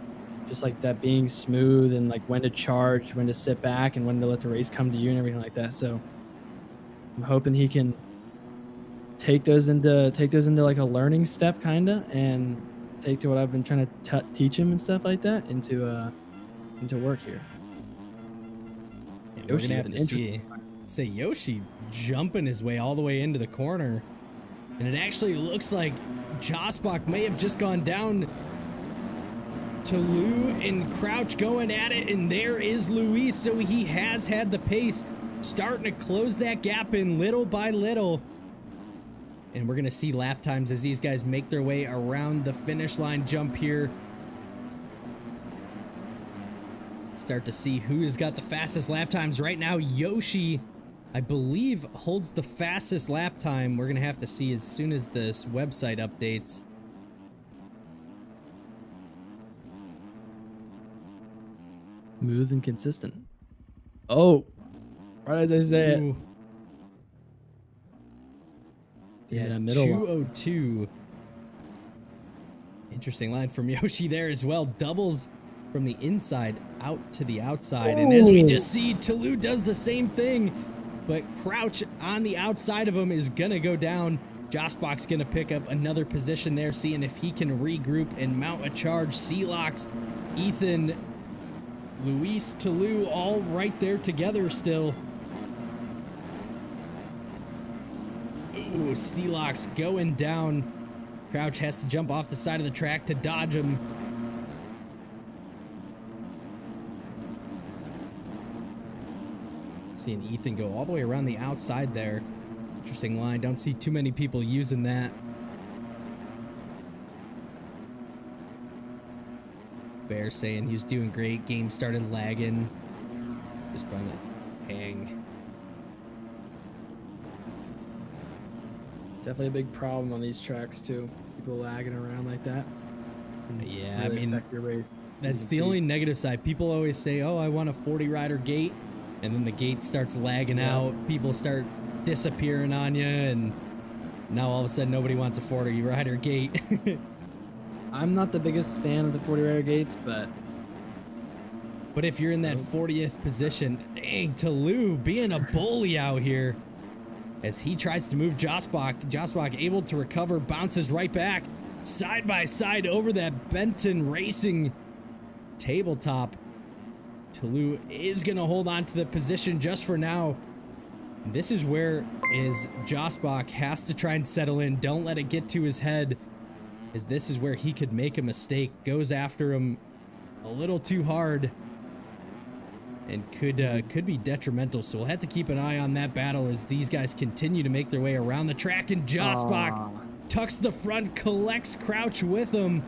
Just like that, being smooth and like when to charge, when to sit back, and when to let the race come to you and everything like that. So I'm hoping he can take those into like a learning step kinda, and take to what I've been trying to teach him and stuff like that into work here. And we're gonna have to say Yoshi jumping his way all the way into the corner, and it actually looks like Josbach may have just gone down. Toulouse and Crouch going at it, and there is Luis. So he has had the pace, starting to close that gap in little by little. And we're gonna see lap times as these guys make their way around the finish line jump here. Start to see who has got the fastest lap times right now. Yoshi, I believe, holds the fastest lap time. We're gonna have to see as soon as this website updates. Smooth and consistent. Oh, right as I say it. Ooh. Yeah, Yeah, middle line. 202. Interesting line from Yoshi there as well. Doubles from the inside out to the outside. And as we just see, Toulouse does the same thing, but Crouch on the outside of him is going to go down. Josbach's going to pick up another position there, seeing if he can regroup and mount a charge. Sealox, Ethan, Luis, Toulouse, all right there together still. Ooh, Sealox going down. Crouch has to jump off the side of the track to dodge him. Seeing Ethan go all the way around the outside there. Interesting line. Don't see too many people using that. Bear saying he was doing great. Game started lagging. Just trying to hang. Definitely a big problem on these tracks too. People lagging around like that. Yeah, Really I mean, affect your race, that's you can the see. only negative side. People always say, oh, I want a 40 rider gate. And then the gate starts lagging out. People start disappearing on you. And now all of a sudden nobody wants a 40 rider gate. I'm not the biggest fan of the 40 rider gates, but But if you're in that 40th position, dang, Toulouse being a bully out here as he tries to move Josbach. Josbach able to recover, bounces right back, side by side over that Benton Racing tabletop. Toulouse is going to hold on to the position just for now. This is where Josbach has to try and settle in. Don't let it get to his head, as this is where he could make a mistake. Goes after him a little too hard. and could be detrimental. So we'll have to keep an eye on that battle as these guys continue to make their way around the track. And Josbach tucks the front, collects Crouch with him.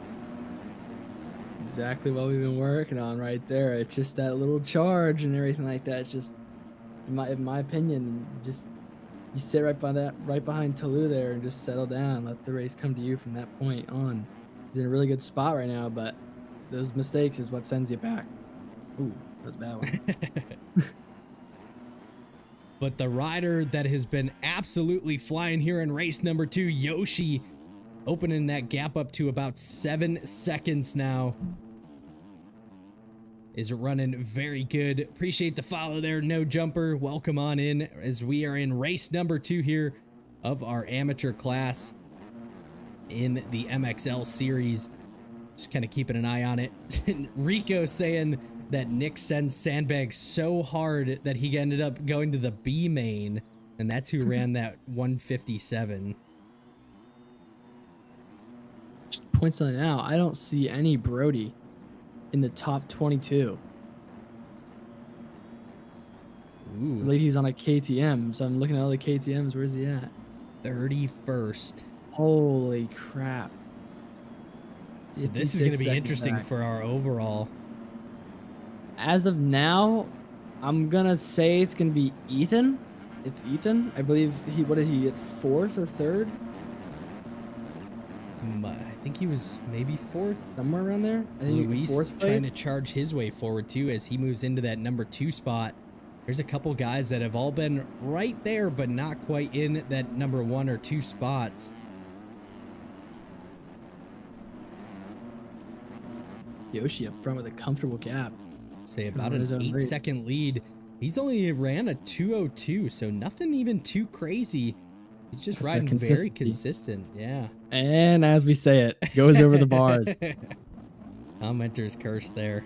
Exactly what we've been working on right there. It's just that little charge and everything like that. It's just, in my opinion, just you sit right behind Toulouse there and just settle down. Let the race come to you from that point on. He's in a really good spot right now, but those mistakes is what sends you back. Ooh, that was a bad one. But the rider that has been absolutely flying here in race number 2, Yoshi, opening that gap up to about 7 seconds now, is running very good. Appreciate the follow there, No Jumper. Welcome on in as we are in race number 2 here of our amateur class in the MXL series. Just kind of keeping an eye on it. Rico saying that Nick sends sandbags so hard that he ended up going to the B main, and that's who ran that 157. Just point something out. I don't see any Brody in the top 22. Ooh. I believe he's on a KTM, so I'm looking at all the KTMs. Where's he at? 31st. Holy crap. So this is going to be 56 interesting back. for our overall. As of now, I'm going to say it's going to be Ethan. It's Ethan. I believe what did he get, 4th or 3rd? I think he was maybe 4th. Somewhere around there. I think Luis 4th trying place. to charge his way forward too as he moves into that number 2 spot. There's a couple guys that have all been right there, but not quite in that number 1 or 2 spots. Yoshi up front with a comfortable gap. Say about His an own 8-second lead. He's only ran a 2:02, so nothing even too crazy. He's just That's that riding very consistency. consistent. Yeah. And as we say it, goes over the bars. Commenter's curse there.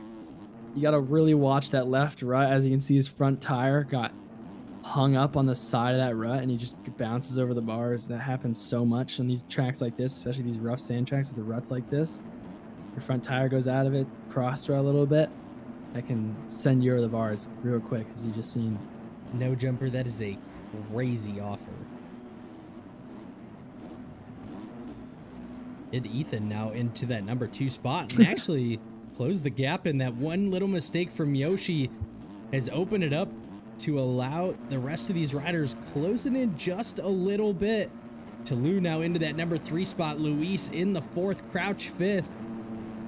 You got to really watch that left rut. As you can see, his front tire got hung up on the side of that rut, and he just bounces over the bars. That happens so much on these tracks like this, especially these rough sand tracks with the ruts like this. Your front tire goes out of it, cross rut a little bit. That can send you over the bars real quick, as you just seen. No Jumper, that is a crazy offer. Hit Ethan now into that number 2 spot and actually close the gap, and that one little mistake from Yoshi has opened it up to allow the rest of these riders closing in just a little bit. Toulouse now into that number 3 spot. Luis in the 4th, Crouch 5th.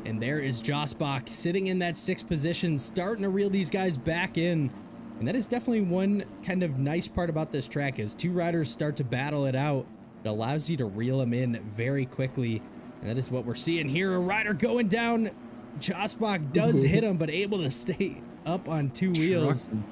And there is Josbach sitting in that 6th position, starting to reel these guys back in. And that is definitely one kind of nice part about this track. As 2 riders start to battle it out, it allows you to reel them in very quickly. And that is what we're seeing here. A rider going down. Josbach does hit him, but able to stay up on 2 wheels. Trucking.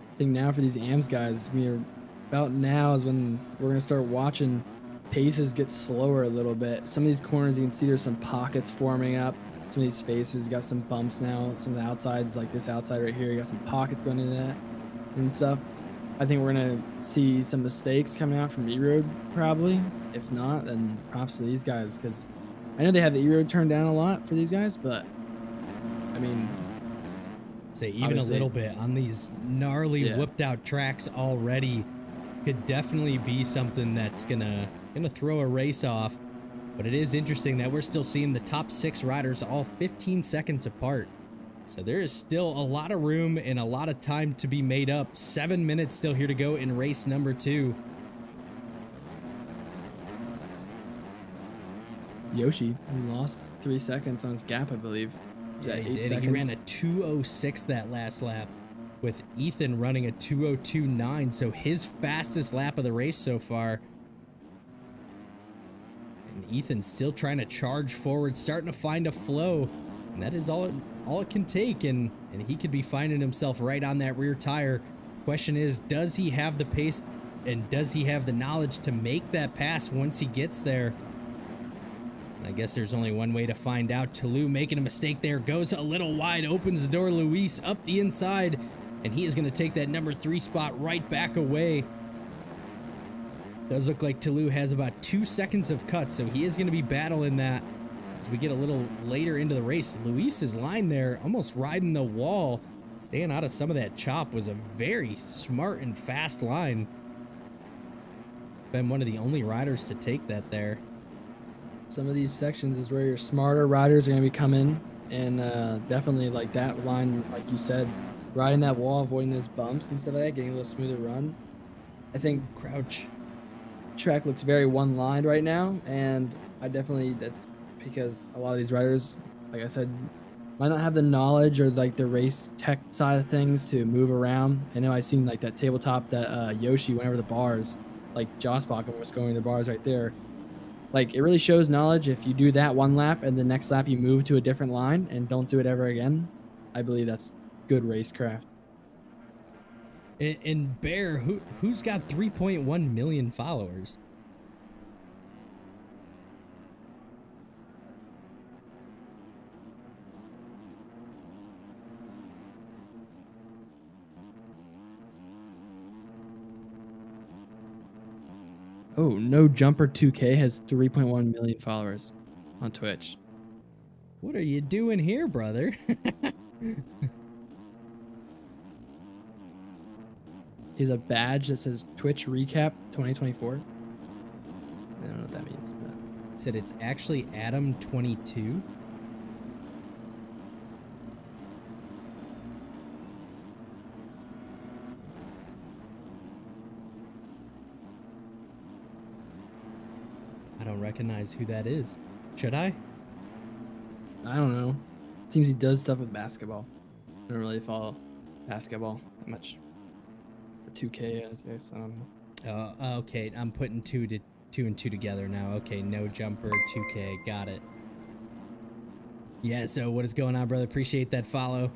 I think now for these AMS guys, it's gonna be about now is when we're gonna start watching paces get slower a little bit. Some of these corners you can see there's some pockets forming up. Some of these faces got some bumps now. Some of the outsides, like this outside right here, you got some pockets going into that and stuff. I think we're gonna see some mistakes coming out from E-Road probably. If not, then props to these guys, because I know they have the E-Road turned down a lot for these guys, but I mean, Say even obviously, a little bit on these gnarly whipped out tracks already could definitely be something that's gonna throw a race off. But it is interesting that we're still seeing the top 6 riders all 15 seconds apart. So there is still a lot of room and a lot of time to be made up. 7 minutes still here to go in race number 2. Yoshi lost 3 seconds on his gap, I believe. Yeah, Eight he did. seconds? He ran a 2:06 that last lap, with Ethan running a 2:02.9, so his fastest lap of the race so far. And Ethan's still trying to charge forward, starting to find a flow, and that is all it can take, and he could be finding himself right on that rear tire. Question is, does he have the pace, and does he have the knowledge to make that pass once he gets there? I guess there's only one way to find out. Toulouse making a mistake there, goes a little wide, opens the door. Luis up the inside, and he is going to take that number 3 spot right back away. Does look like Toulouse has about 2 seconds of cut, so he is going to be battling that as we get a little later into the race. Luis's line there, almost riding the wall, staying out of some of that chop, was a very smart and fast line. Been one of the only riders to take that there. Some of these sections is where your smarter riders are going to be coming, and definitely like that line, like you said, riding that wall, avoiding those bumps and stuff like that, getting a little smoother run. I think Crouch. track looks very one-lined right now, and that's because a lot of these riders, like I said, might not have the knowledge or like the race tech side of things to move around. I know I seen like that tabletop that Yoshi went over the bars, like Joss Bakken was going the bars right there. Like, it really shows knowledge if you do that one lap and the next lap you move to a different line and don't do it ever again. I believe that's good racecraft. And Bear, who's got 3.1 million followers? Oh, No Jumper 2K has 3.1 million followers on Twitch. What are you doing here, brother? He has a badge that says Twitch Recap 2024. I don't know what that means, but Said it's actually Adam22. I don't recognize who that is. Should I? I don't know. Seems he does stuff with basketball. I don't really follow basketball that much. For 2K, I guess. I don't know. Okay. I'm putting two and two together now. Okay, No Jumper 2K. Got it. Yeah, so what is going on, brother? Appreciate that follow.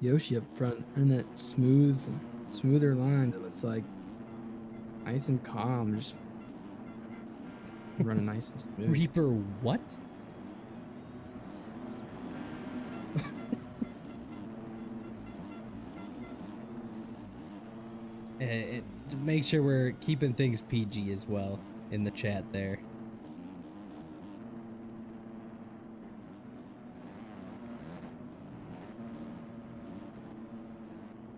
Yoshi up front and that smoother line that looks like nice and calm, just running nice and smooth. Reaper what? Make sure we're keeping things PG as well in the chat there.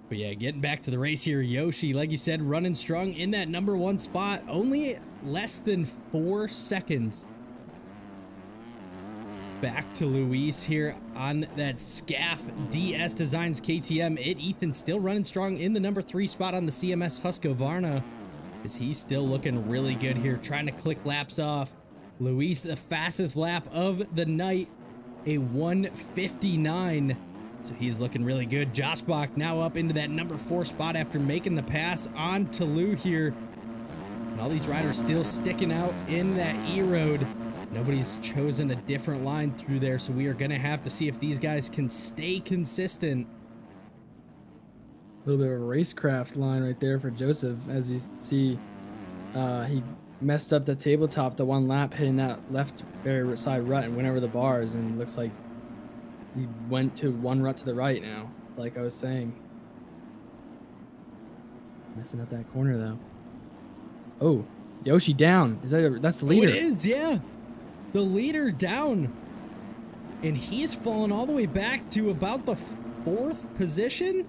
But yeah, getting back to the race here, Yoshi, like you said, running strong in that #1 spot. Only less than 4 seconds back to Luis here on that SCAF DS Designs KTM. Ethan still running strong in the #3 spot on the CMS Husqvarna. Is he still looking really good here, trying to click laps off. Luis, the fastest lap of the night, a 1:59. So he's looking really good. Josh Bach now up into that #4 spot after making the pass on Toulouse here. And all these riders still sticking out in that E-Road. Nobody's chosen a different line through there, so we are going to have to see if these guys can stay consistent. A little bit of a racecraft line right there for Joseph. As you see, he messed up the tabletop the one lap, hitting that left very side rut and went over the bars, and looks like he went to one rut to the right now, like I was saying. Messing up that corner though. Oh, Yoshi down. That's the leader? Oh, it is, yeah. The leader down. And he's fallen all the way back to about the 4th position.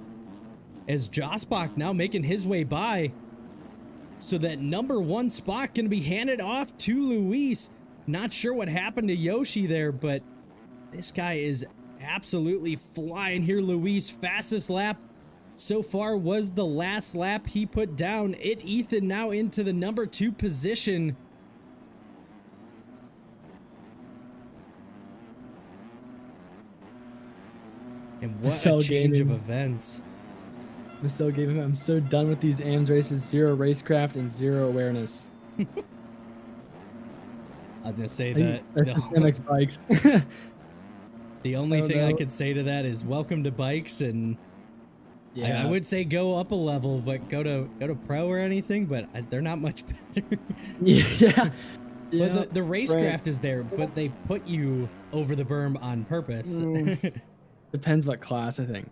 As Josbach now making his way by. So that #1 spot going to be handed off to Luis. Not sure what happened to Yoshi there, but this guy is absolutely flying here. Luis, fastest lap so far was the last lap he put down. Ethan now into the #2 position. And what a change of events. Marcel gave him, I'm so done with these AMS races, 0 racecraft and 0 awareness. I was going to say that. That's MX bikes. The only thing I could say to that is welcome to bikes, and yeah. I would say go up a level, but go to pro or anything, but they're not much better. Yeah. Well, Yeah, the racecraft is there, but they put you over the berm on purpose. depends what class, I think.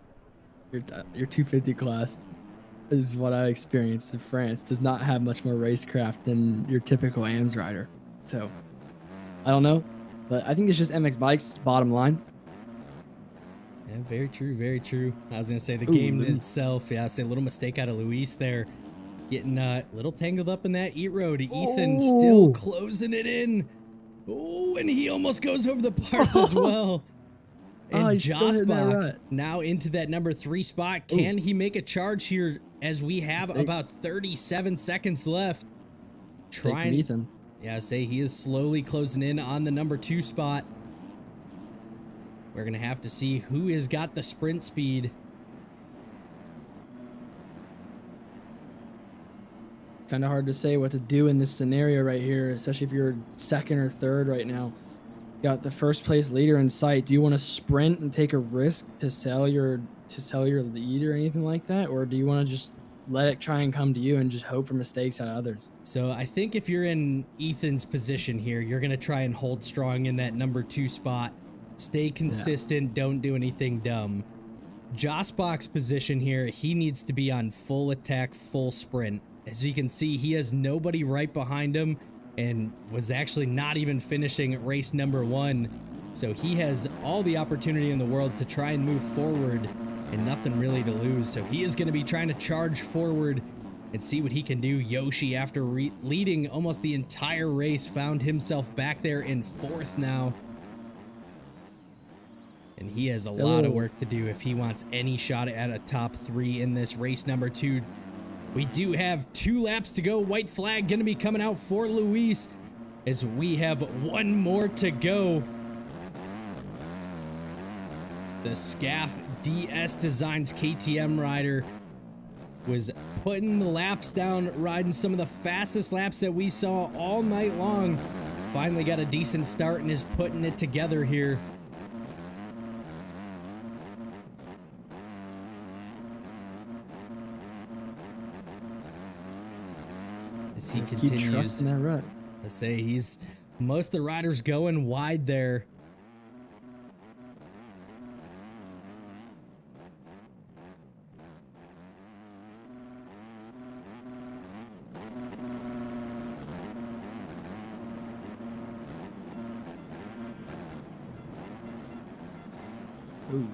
Your 250 class is what I experienced in France. Does not have much more racecraft than your typical AMS rider. So I don't know, but I think it's just MX bikes. Bottom line. Yeah, very true, very true. I was gonna say the Ooh, game Luis. itself. Yeah, I say a little mistake out of Luis there, getting a little tangled up in that eat road. Ethan still Oh. closing it in. Oh, and he almost goes over the bars as well. Oh, And he's still hitting that Josbach rut. now into that number 3 spot. Can he make a charge here as we have Mistake. about 37 seconds left? Mistake from Trying, Ethan. yeah, say he is slowly closing in on the number 2 spot. We're going to have to see who has got the sprint speed. Kind of hard to say what to do in this scenario right here, especially if you're second or third right now. Got the first place leader in sight. Do you want to sprint and take a risk to sell your lead or anything like that, or do you want to just let it try and come to you and just hope for mistakes out of others? So I think if you're in Ethan's position here, you're going to try and hold strong in that number 2 spot. Stay consistent. Don't do anything dumb. Josbach's position here, he needs to be on full attack, full sprint. As you can see, he has nobody right behind him and was actually not even finishing race number 1. So he has all the opportunity in the world to try and move forward and nothing really to lose. So he is going to be trying to charge forward and see what he can do. Yoshi, after leading almost the entire race, found himself back there in 4th now. And he has a lot of work to do if he wants any shot at a top 3 in this race number 2. We do have 2 laps to go. White flag going to be coming out for Luis as we have 1 more to go. The SCAF DS Designs KTM rider was putting the laps down, riding some of the fastest laps that we saw all night long. Finally got a decent start and is putting it together here. As he Keep continues, trusting that rut. I say he's most of the riders going wide there. Ooh.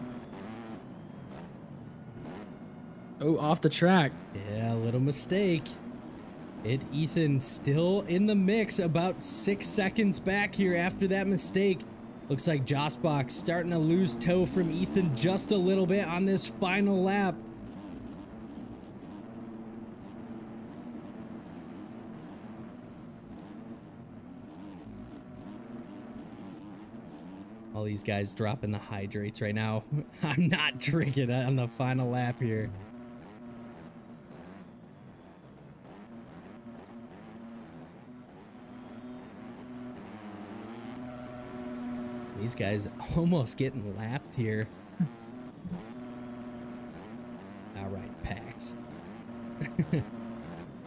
Oh, off the track. Yeah, a little mistake. Ethan still in the mix, about 6 seconds back here after that mistake. Looks like Josbach starting to lose toe from Ethan just a little bit on this final lap. All these guys dropping the hydrates right now. I'm not drinking on the final lap here. These guys almost getting lapped here. All right, Pax.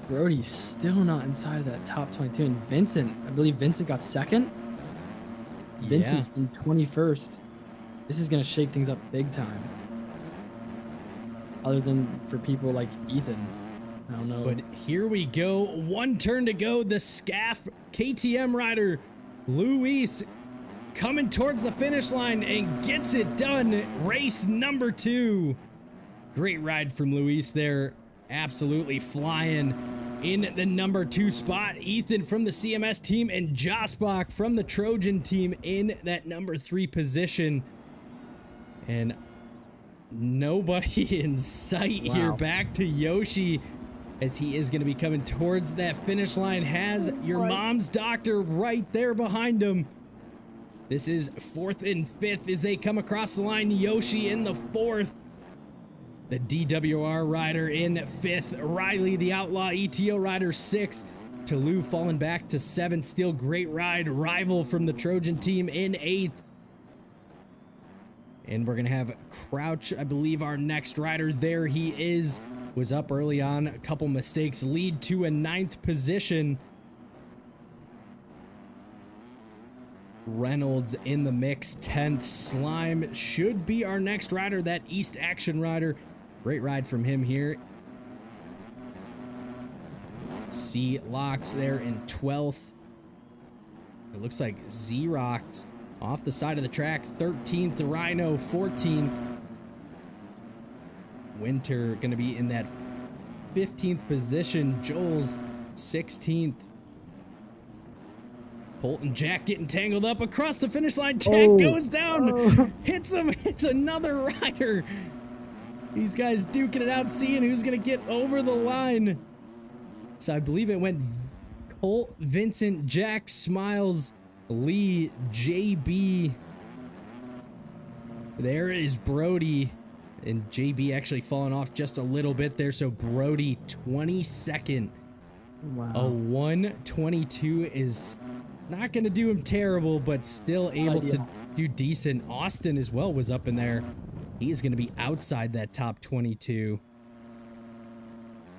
Brody's still not inside of that top 22. And Vincent, I believe Vincent got second. Vincent in 21st. This is going to shake things up big time. Other than for people like Ethan. I don't know. But here we go. 1 turn to go. The SCAF KTM rider, Luis, coming towards the finish line and gets it done. Race number 2. Great ride from Luis there. Absolutely flying in the number 2 spot. Ethan from the CMS team and Josbach from the Trojan team in that number 3 position. And nobody in sight here. Back to Yoshi as he is going to be coming towards that finish line. Has your mom's doctor right there behind him. This is 4th and 5th as they come across the line. Yoshi in the 4th. The DWR rider in 5th. Riley, the Outlaw ETO rider, 6th. Toulouse falling back to 7th. Still great ride. Rival from the Trojan team in 8th. And we're going to have Crouch, I believe, our next rider. There he is. Was up early on. A couple mistakes lead to a 9th position. Reynolds in the mix, 10th. Slime should be our next rider, that East Action rider. Great ride from him here. C Locks there in 12th. It looks like Z-Rocks off the side of the track, 13th. Rhino, 14th. Winter going to be in that 15th position. Joel's 16th. Colton Jack getting tangled up across the finish line. Jack goes down, hits him, hits another rider. These guys duking it out, seeing who's going to get over the line. So I believe it went Colt, Vincent, Jack, Smiles, Lee, JB. There is Brody. And JB actually falling off just a little bit there. So Brody, 22nd. Wow. A 122 is not going to do him terrible, but still able to do decent. Austin as well was up in there. He is going to be outside that top 22.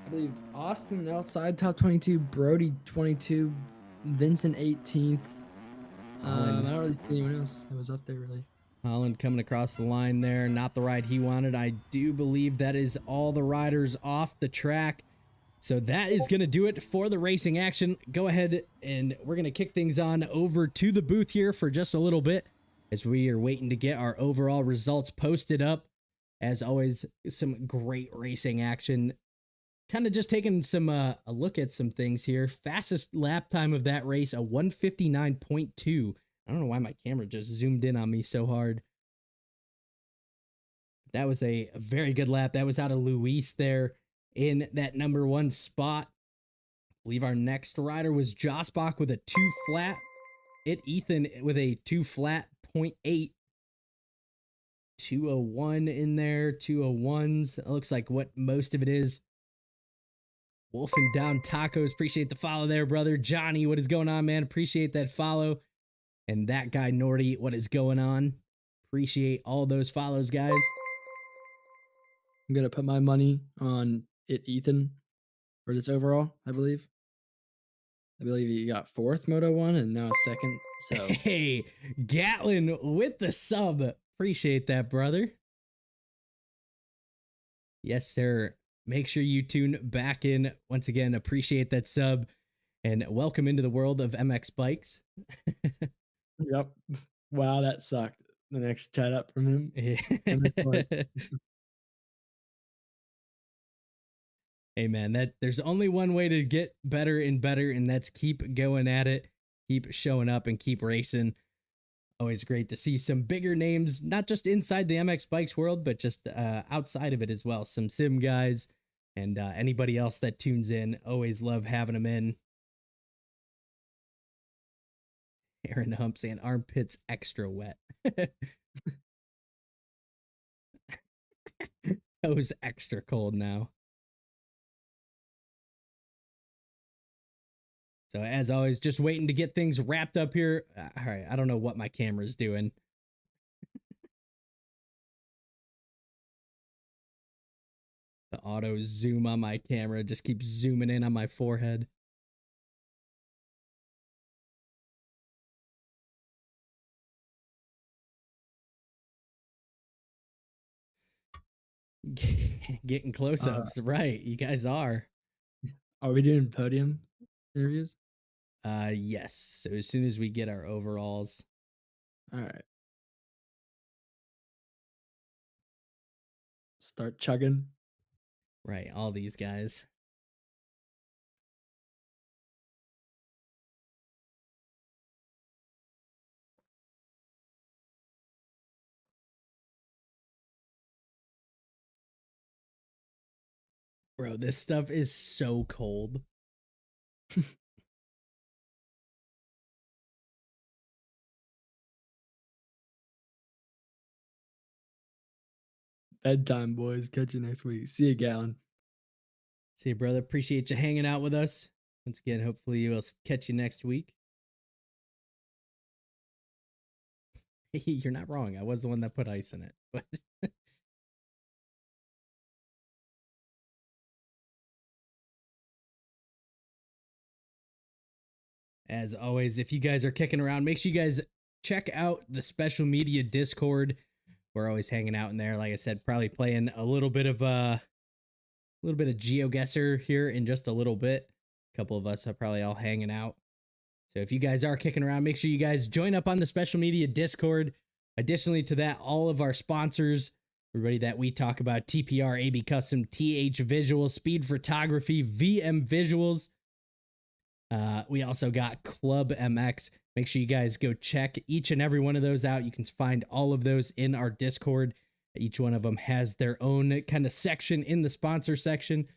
I believe Austin outside top 22, Brody 22, Vincent 18th. I don't really see anyone else that was up there really. Holland coming across the line there. Not the ride he wanted. I do believe that is all the riders off the track. So that is going to do it for the racing action. Go ahead and we're going to kick things on over to the booth here for just a little bit as we are waiting to get our overall results posted up. As always, some great racing action. Kind of just taking some a look at some things here. Fastest lap time of that race, a 159.2. I don't know why my camera just zoomed in on me so hard. That was a very good lap. That was out of Luis there in that number 1 spot. I believe our next rider was Josbach with a 2 flat. Ethan with a 2 flat 0.8. 201 in there, 201s. It looks like what most of it is. Wolfing Down Tacos, appreciate the follow there, brother. Johnny, what is going on, man? Appreciate that follow. And that guy, Nordy, what is going on? Appreciate all those follows, guys. I'm going to put my money on Ethan for this overall, I believe. I believe he got 4th Moto 1 and now 2nd. So hey, Gatlin with the sub. Appreciate that, brother. Yes, sir. Make sure you tune back in. Once again, appreciate that sub and welcome into the world of MX Bikes. Yep. Wow, that sucked. The next chat up from him. Hey man, there's only one way to get better and better, and that's keep going at it, keep showing up, and keep racing. Always great to see some bigger names, not just inside the MX Bikes world, but just outside of it as well. Some sim guys and anybody else that tunes in. Always love having them in. Aaron Hump saying armpits extra wet. Toes extra cold now. So as always, just waiting to get things wrapped up here. All right, I don't know what my camera's doing. The auto zoom on my camera just keeps zooming in on my forehead. Getting close-ups, right? You guys are. Are we doing podium interviews? Yes. So as soon as we get our overalls. All right. Start chugging. Right, all these guys. Bro, this stuff is so cold. Bedtime, boys. Catch you next week. See you, Gallon. See you, brother. Appreciate you hanging out with us. Once again, hopefully we'll catch you next week. You're not wrong. I was the one that put ice in it. But as always, if you guys are kicking around, make sure you guys check out the special media Discord. We're always hanging out in there. Like I said, probably playing a little bit of GeoGuessr here in just a little bit. A couple of us are probably all hanging out. So if you guys are kicking around, make sure you guys join up on the special media Discord. Additionally to that, all of our sponsors, everybody that we talk about, TPR, AB Custom, TH Visuals, Speed Photography, VM Visuals. We also got Club MX. Make sure you guys go check each and every one of those out. You can find all of those in our Discord. Each one of them has their own kind of section in the sponsor section.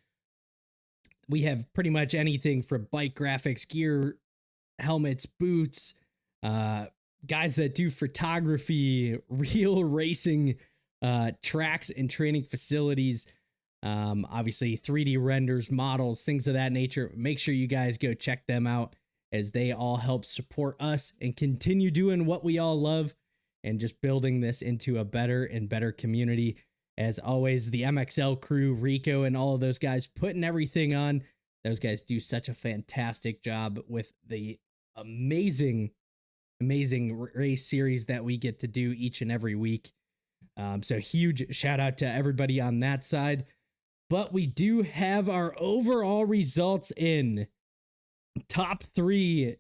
We have pretty much anything from bike graphics, gear, helmets, boots, guys that do photography, real racing, tracks and training facilities, obviously 3D renders, models, things of that nature. Make sure you guys go check them out, as they all help support us and continue doing what we all love and just building this into a better and better community. As always, the MXL crew, Rico, and all of those guys putting everything on. Those guys do such a fantastic job with the amazing race series that we get to do each and every week. So huge shout out to everybody on that side. But we do have our overall results in. Top 3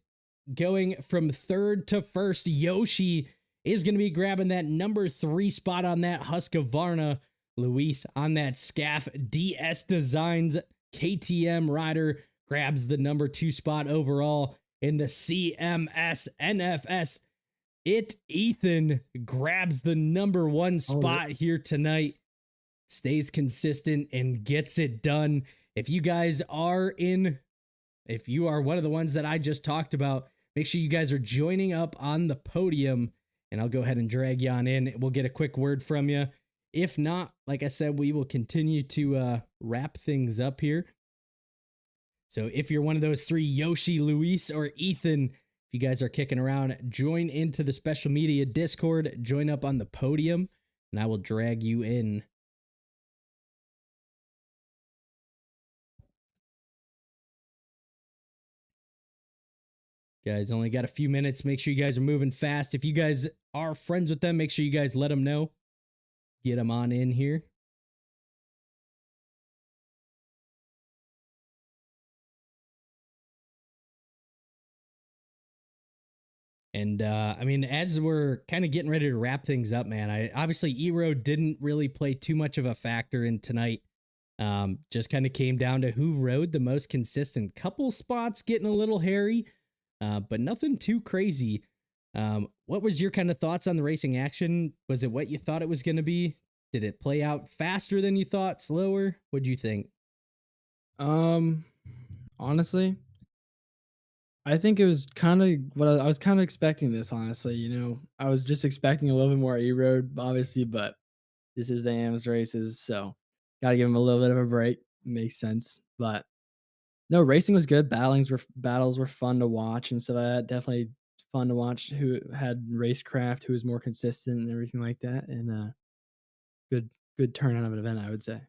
going from 3rd to 1st. Yoshi is going to be grabbing that number 3 spot on that Husqvarna. Luis on that Scaff. DS Designs KTM rider grabs the number 2 spot overall in the CMS NFS. Ethan grabs the number 1 spot here tonight. Stays consistent and gets it done. If you are one of the ones that I just talked about, make sure you guys are joining up on the podium, and I'll go ahead and drag you on in. We'll get a quick word from you. If not, like I said, we will continue to wrap things up here. So if you're one of those 3, Yoshi, Luis, or Ethan, if you guys are kicking around, join into the special media Discord, join up on the podium, and I will drag you in. Guys, only got a few minutes. Make sure you guys are moving fast. If you guys are friends with them, make sure you guys let them know. Get them on in here. And I mean, as we're kind of getting ready to wrap things up, man, obviously E-Road didn't really play too much of a factor in tonight. Just kind of came down to who rode the most consistent. Couple spots getting a little hairy. But nothing too crazy. What was your kind of thoughts on the racing action? Was it what you thought it was going to be? Did it play out faster than you thought, slower? What'd you think? Honestly, I think it was kind of what I was kind of expecting this, honestly. I was just expecting a little bit more E-Road, obviously, but this is the AMS races, so got to give them a little bit of a break. Makes sense. But no, racing was good. Battles were fun to watch and stuff like that. Definitely fun to watch who had racecraft, who was more consistent and everything like that. And good turnout of an event, I would say.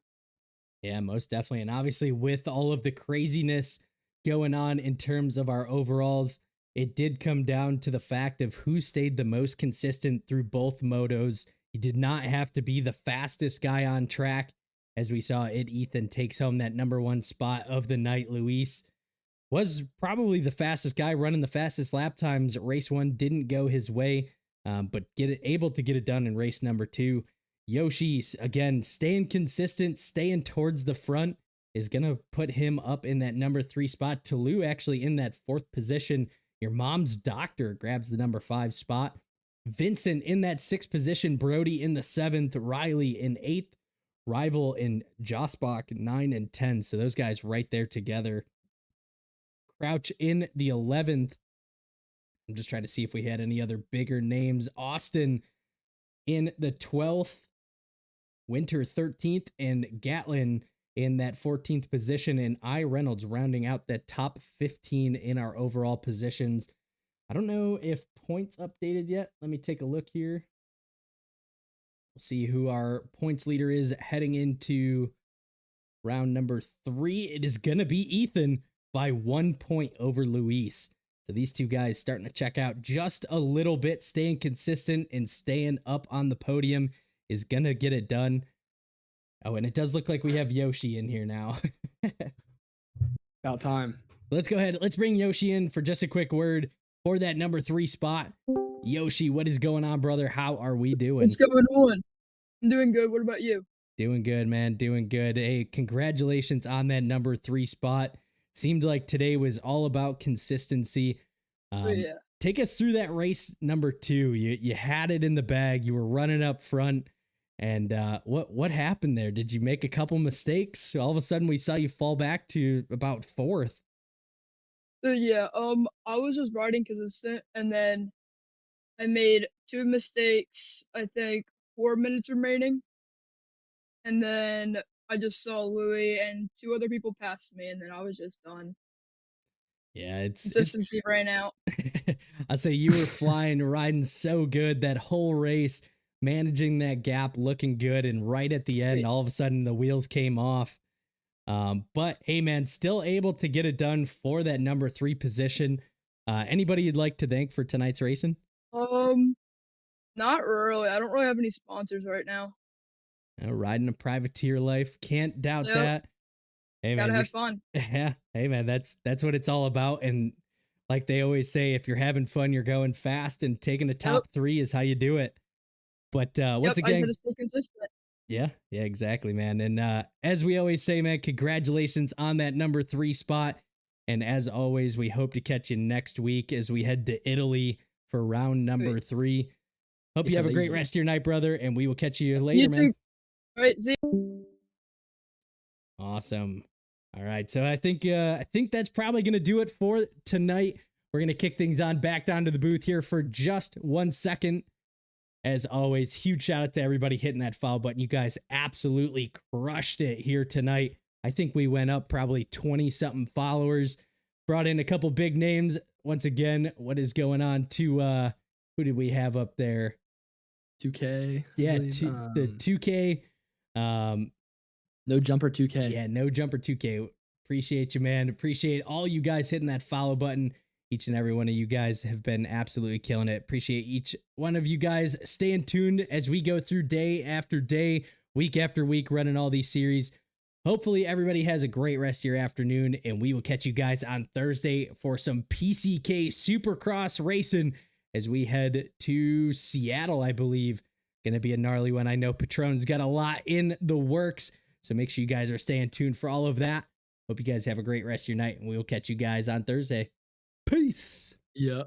Yeah, most definitely. And obviously with all of the craziness going on in terms of our overalls, it did come down to the fact of who stayed the most consistent through both motos. You did not have to be the fastest guy on track. As we saw it, Ethan takes home that number 1 spot of the night. Luis was probably the fastest guy, running the fastest lap times. Race 1 didn't go his way, but able to get it done in race number 2. Yoshi, again, staying consistent, staying towards the front, is going to put him up in that number 3 spot. Tolu actually in that 4th position. Your mom's doctor grabs the number 5 spot. Vincent in that 6th position. Brody in the 7th. Riley in 8th. Rival in Josbach 9 and 10. So those guys right there together. Crouch in the 11th. I'm just trying to see if we had any other bigger names. Austin in the 12th. Winter 13th. And Gatlin in that 14th position. And I Reynolds rounding out that top 15 in our overall positions. I don't know if points updated yet. Let me take a look here. See who our points leader is heading into round number 3. It is going to be Ethan by 1 point over Luis. So these two guys starting to check out just a little bit, staying consistent and staying up on the podium is going to get it done. Oh, and it does look like we have Yoshi in here now. About time. Let's go ahead. Let's bring Yoshi in for just a quick word for that number 3 spot. Yoshi, what is going on, brother? How are we doing? What's going on? I'm doing good. What about you? Doing good, man. Doing good. Hey, congratulations on that number 3 spot. Seemed like today was all about consistency. Yeah. Take us through that race number 2. You had it in the bag. You were running up front. And what happened there? Did you make a couple mistakes? All of a sudden, we saw you fall back to about 4th. Yeah, I was just riding consistent, and then I made 2 mistakes, I think 4 minutes remaining. And then I just saw Louis and 2 other people passed me, and then I was just done. Yeah, it's Consistency ran out. I say you were flying, riding so good that whole race, managing that gap, looking good, and right at the end, all of a sudden the wheels came off. But hey, man, still able to get it done for that number 3 position. Anybody you'd like to thank for tonight's racing? Not really. I don't really have any sponsors right now. Riding a privateer life, can't doubt that. Hey, man, Gotta have fun. Yeah. Hey, man, that's what it's all about. And like they always say, if you're having fun, you're going fast, and taking a top 3 is how you do it. But once I again, gotta stay consistent. yeah, exactly, man. And as we always say, man, congratulations on that number 3 spot. And as always, we hope to catch you next week as we head to Italy for round number 3. Hope you have a great rest of your night, brother, and we will catch you later, You man. too. All right, see you. Awesome. All right, so I think that's probably gonna do it for tonight. We're gonna kick things on back down to the booth here for just 1 second. As always, huge shout out to everybody hitting that follow button. You guys absolutely crushed it here tonight. I think we went up probably 20-something followers. Brought in a couple big names. Once again, what is going on to who did we have up there? 2K. Yeah, the 2K. No jumper 2K. Yeah, no jumper 2K. Appreciate you, man. Appreciate all you guys hitting that follow button. Each and every one of you guys have been absolutely killing it. Appreciate each one of you guys staying tuned as we go through day after day, week after week, running all these series. Hopefully everybody has a great rest of your afternoon, and we will catch you guys on Thursday for some PCK Supercross racing as we head to Seattle, I believe. Going to be a gnarly one. I know Patron's got a lot in the works, so make sure you guys are staying tuned for all of that. Hope you guys have a great rest of your night, and we will catch you guys on Thursday. Peace. Yeah.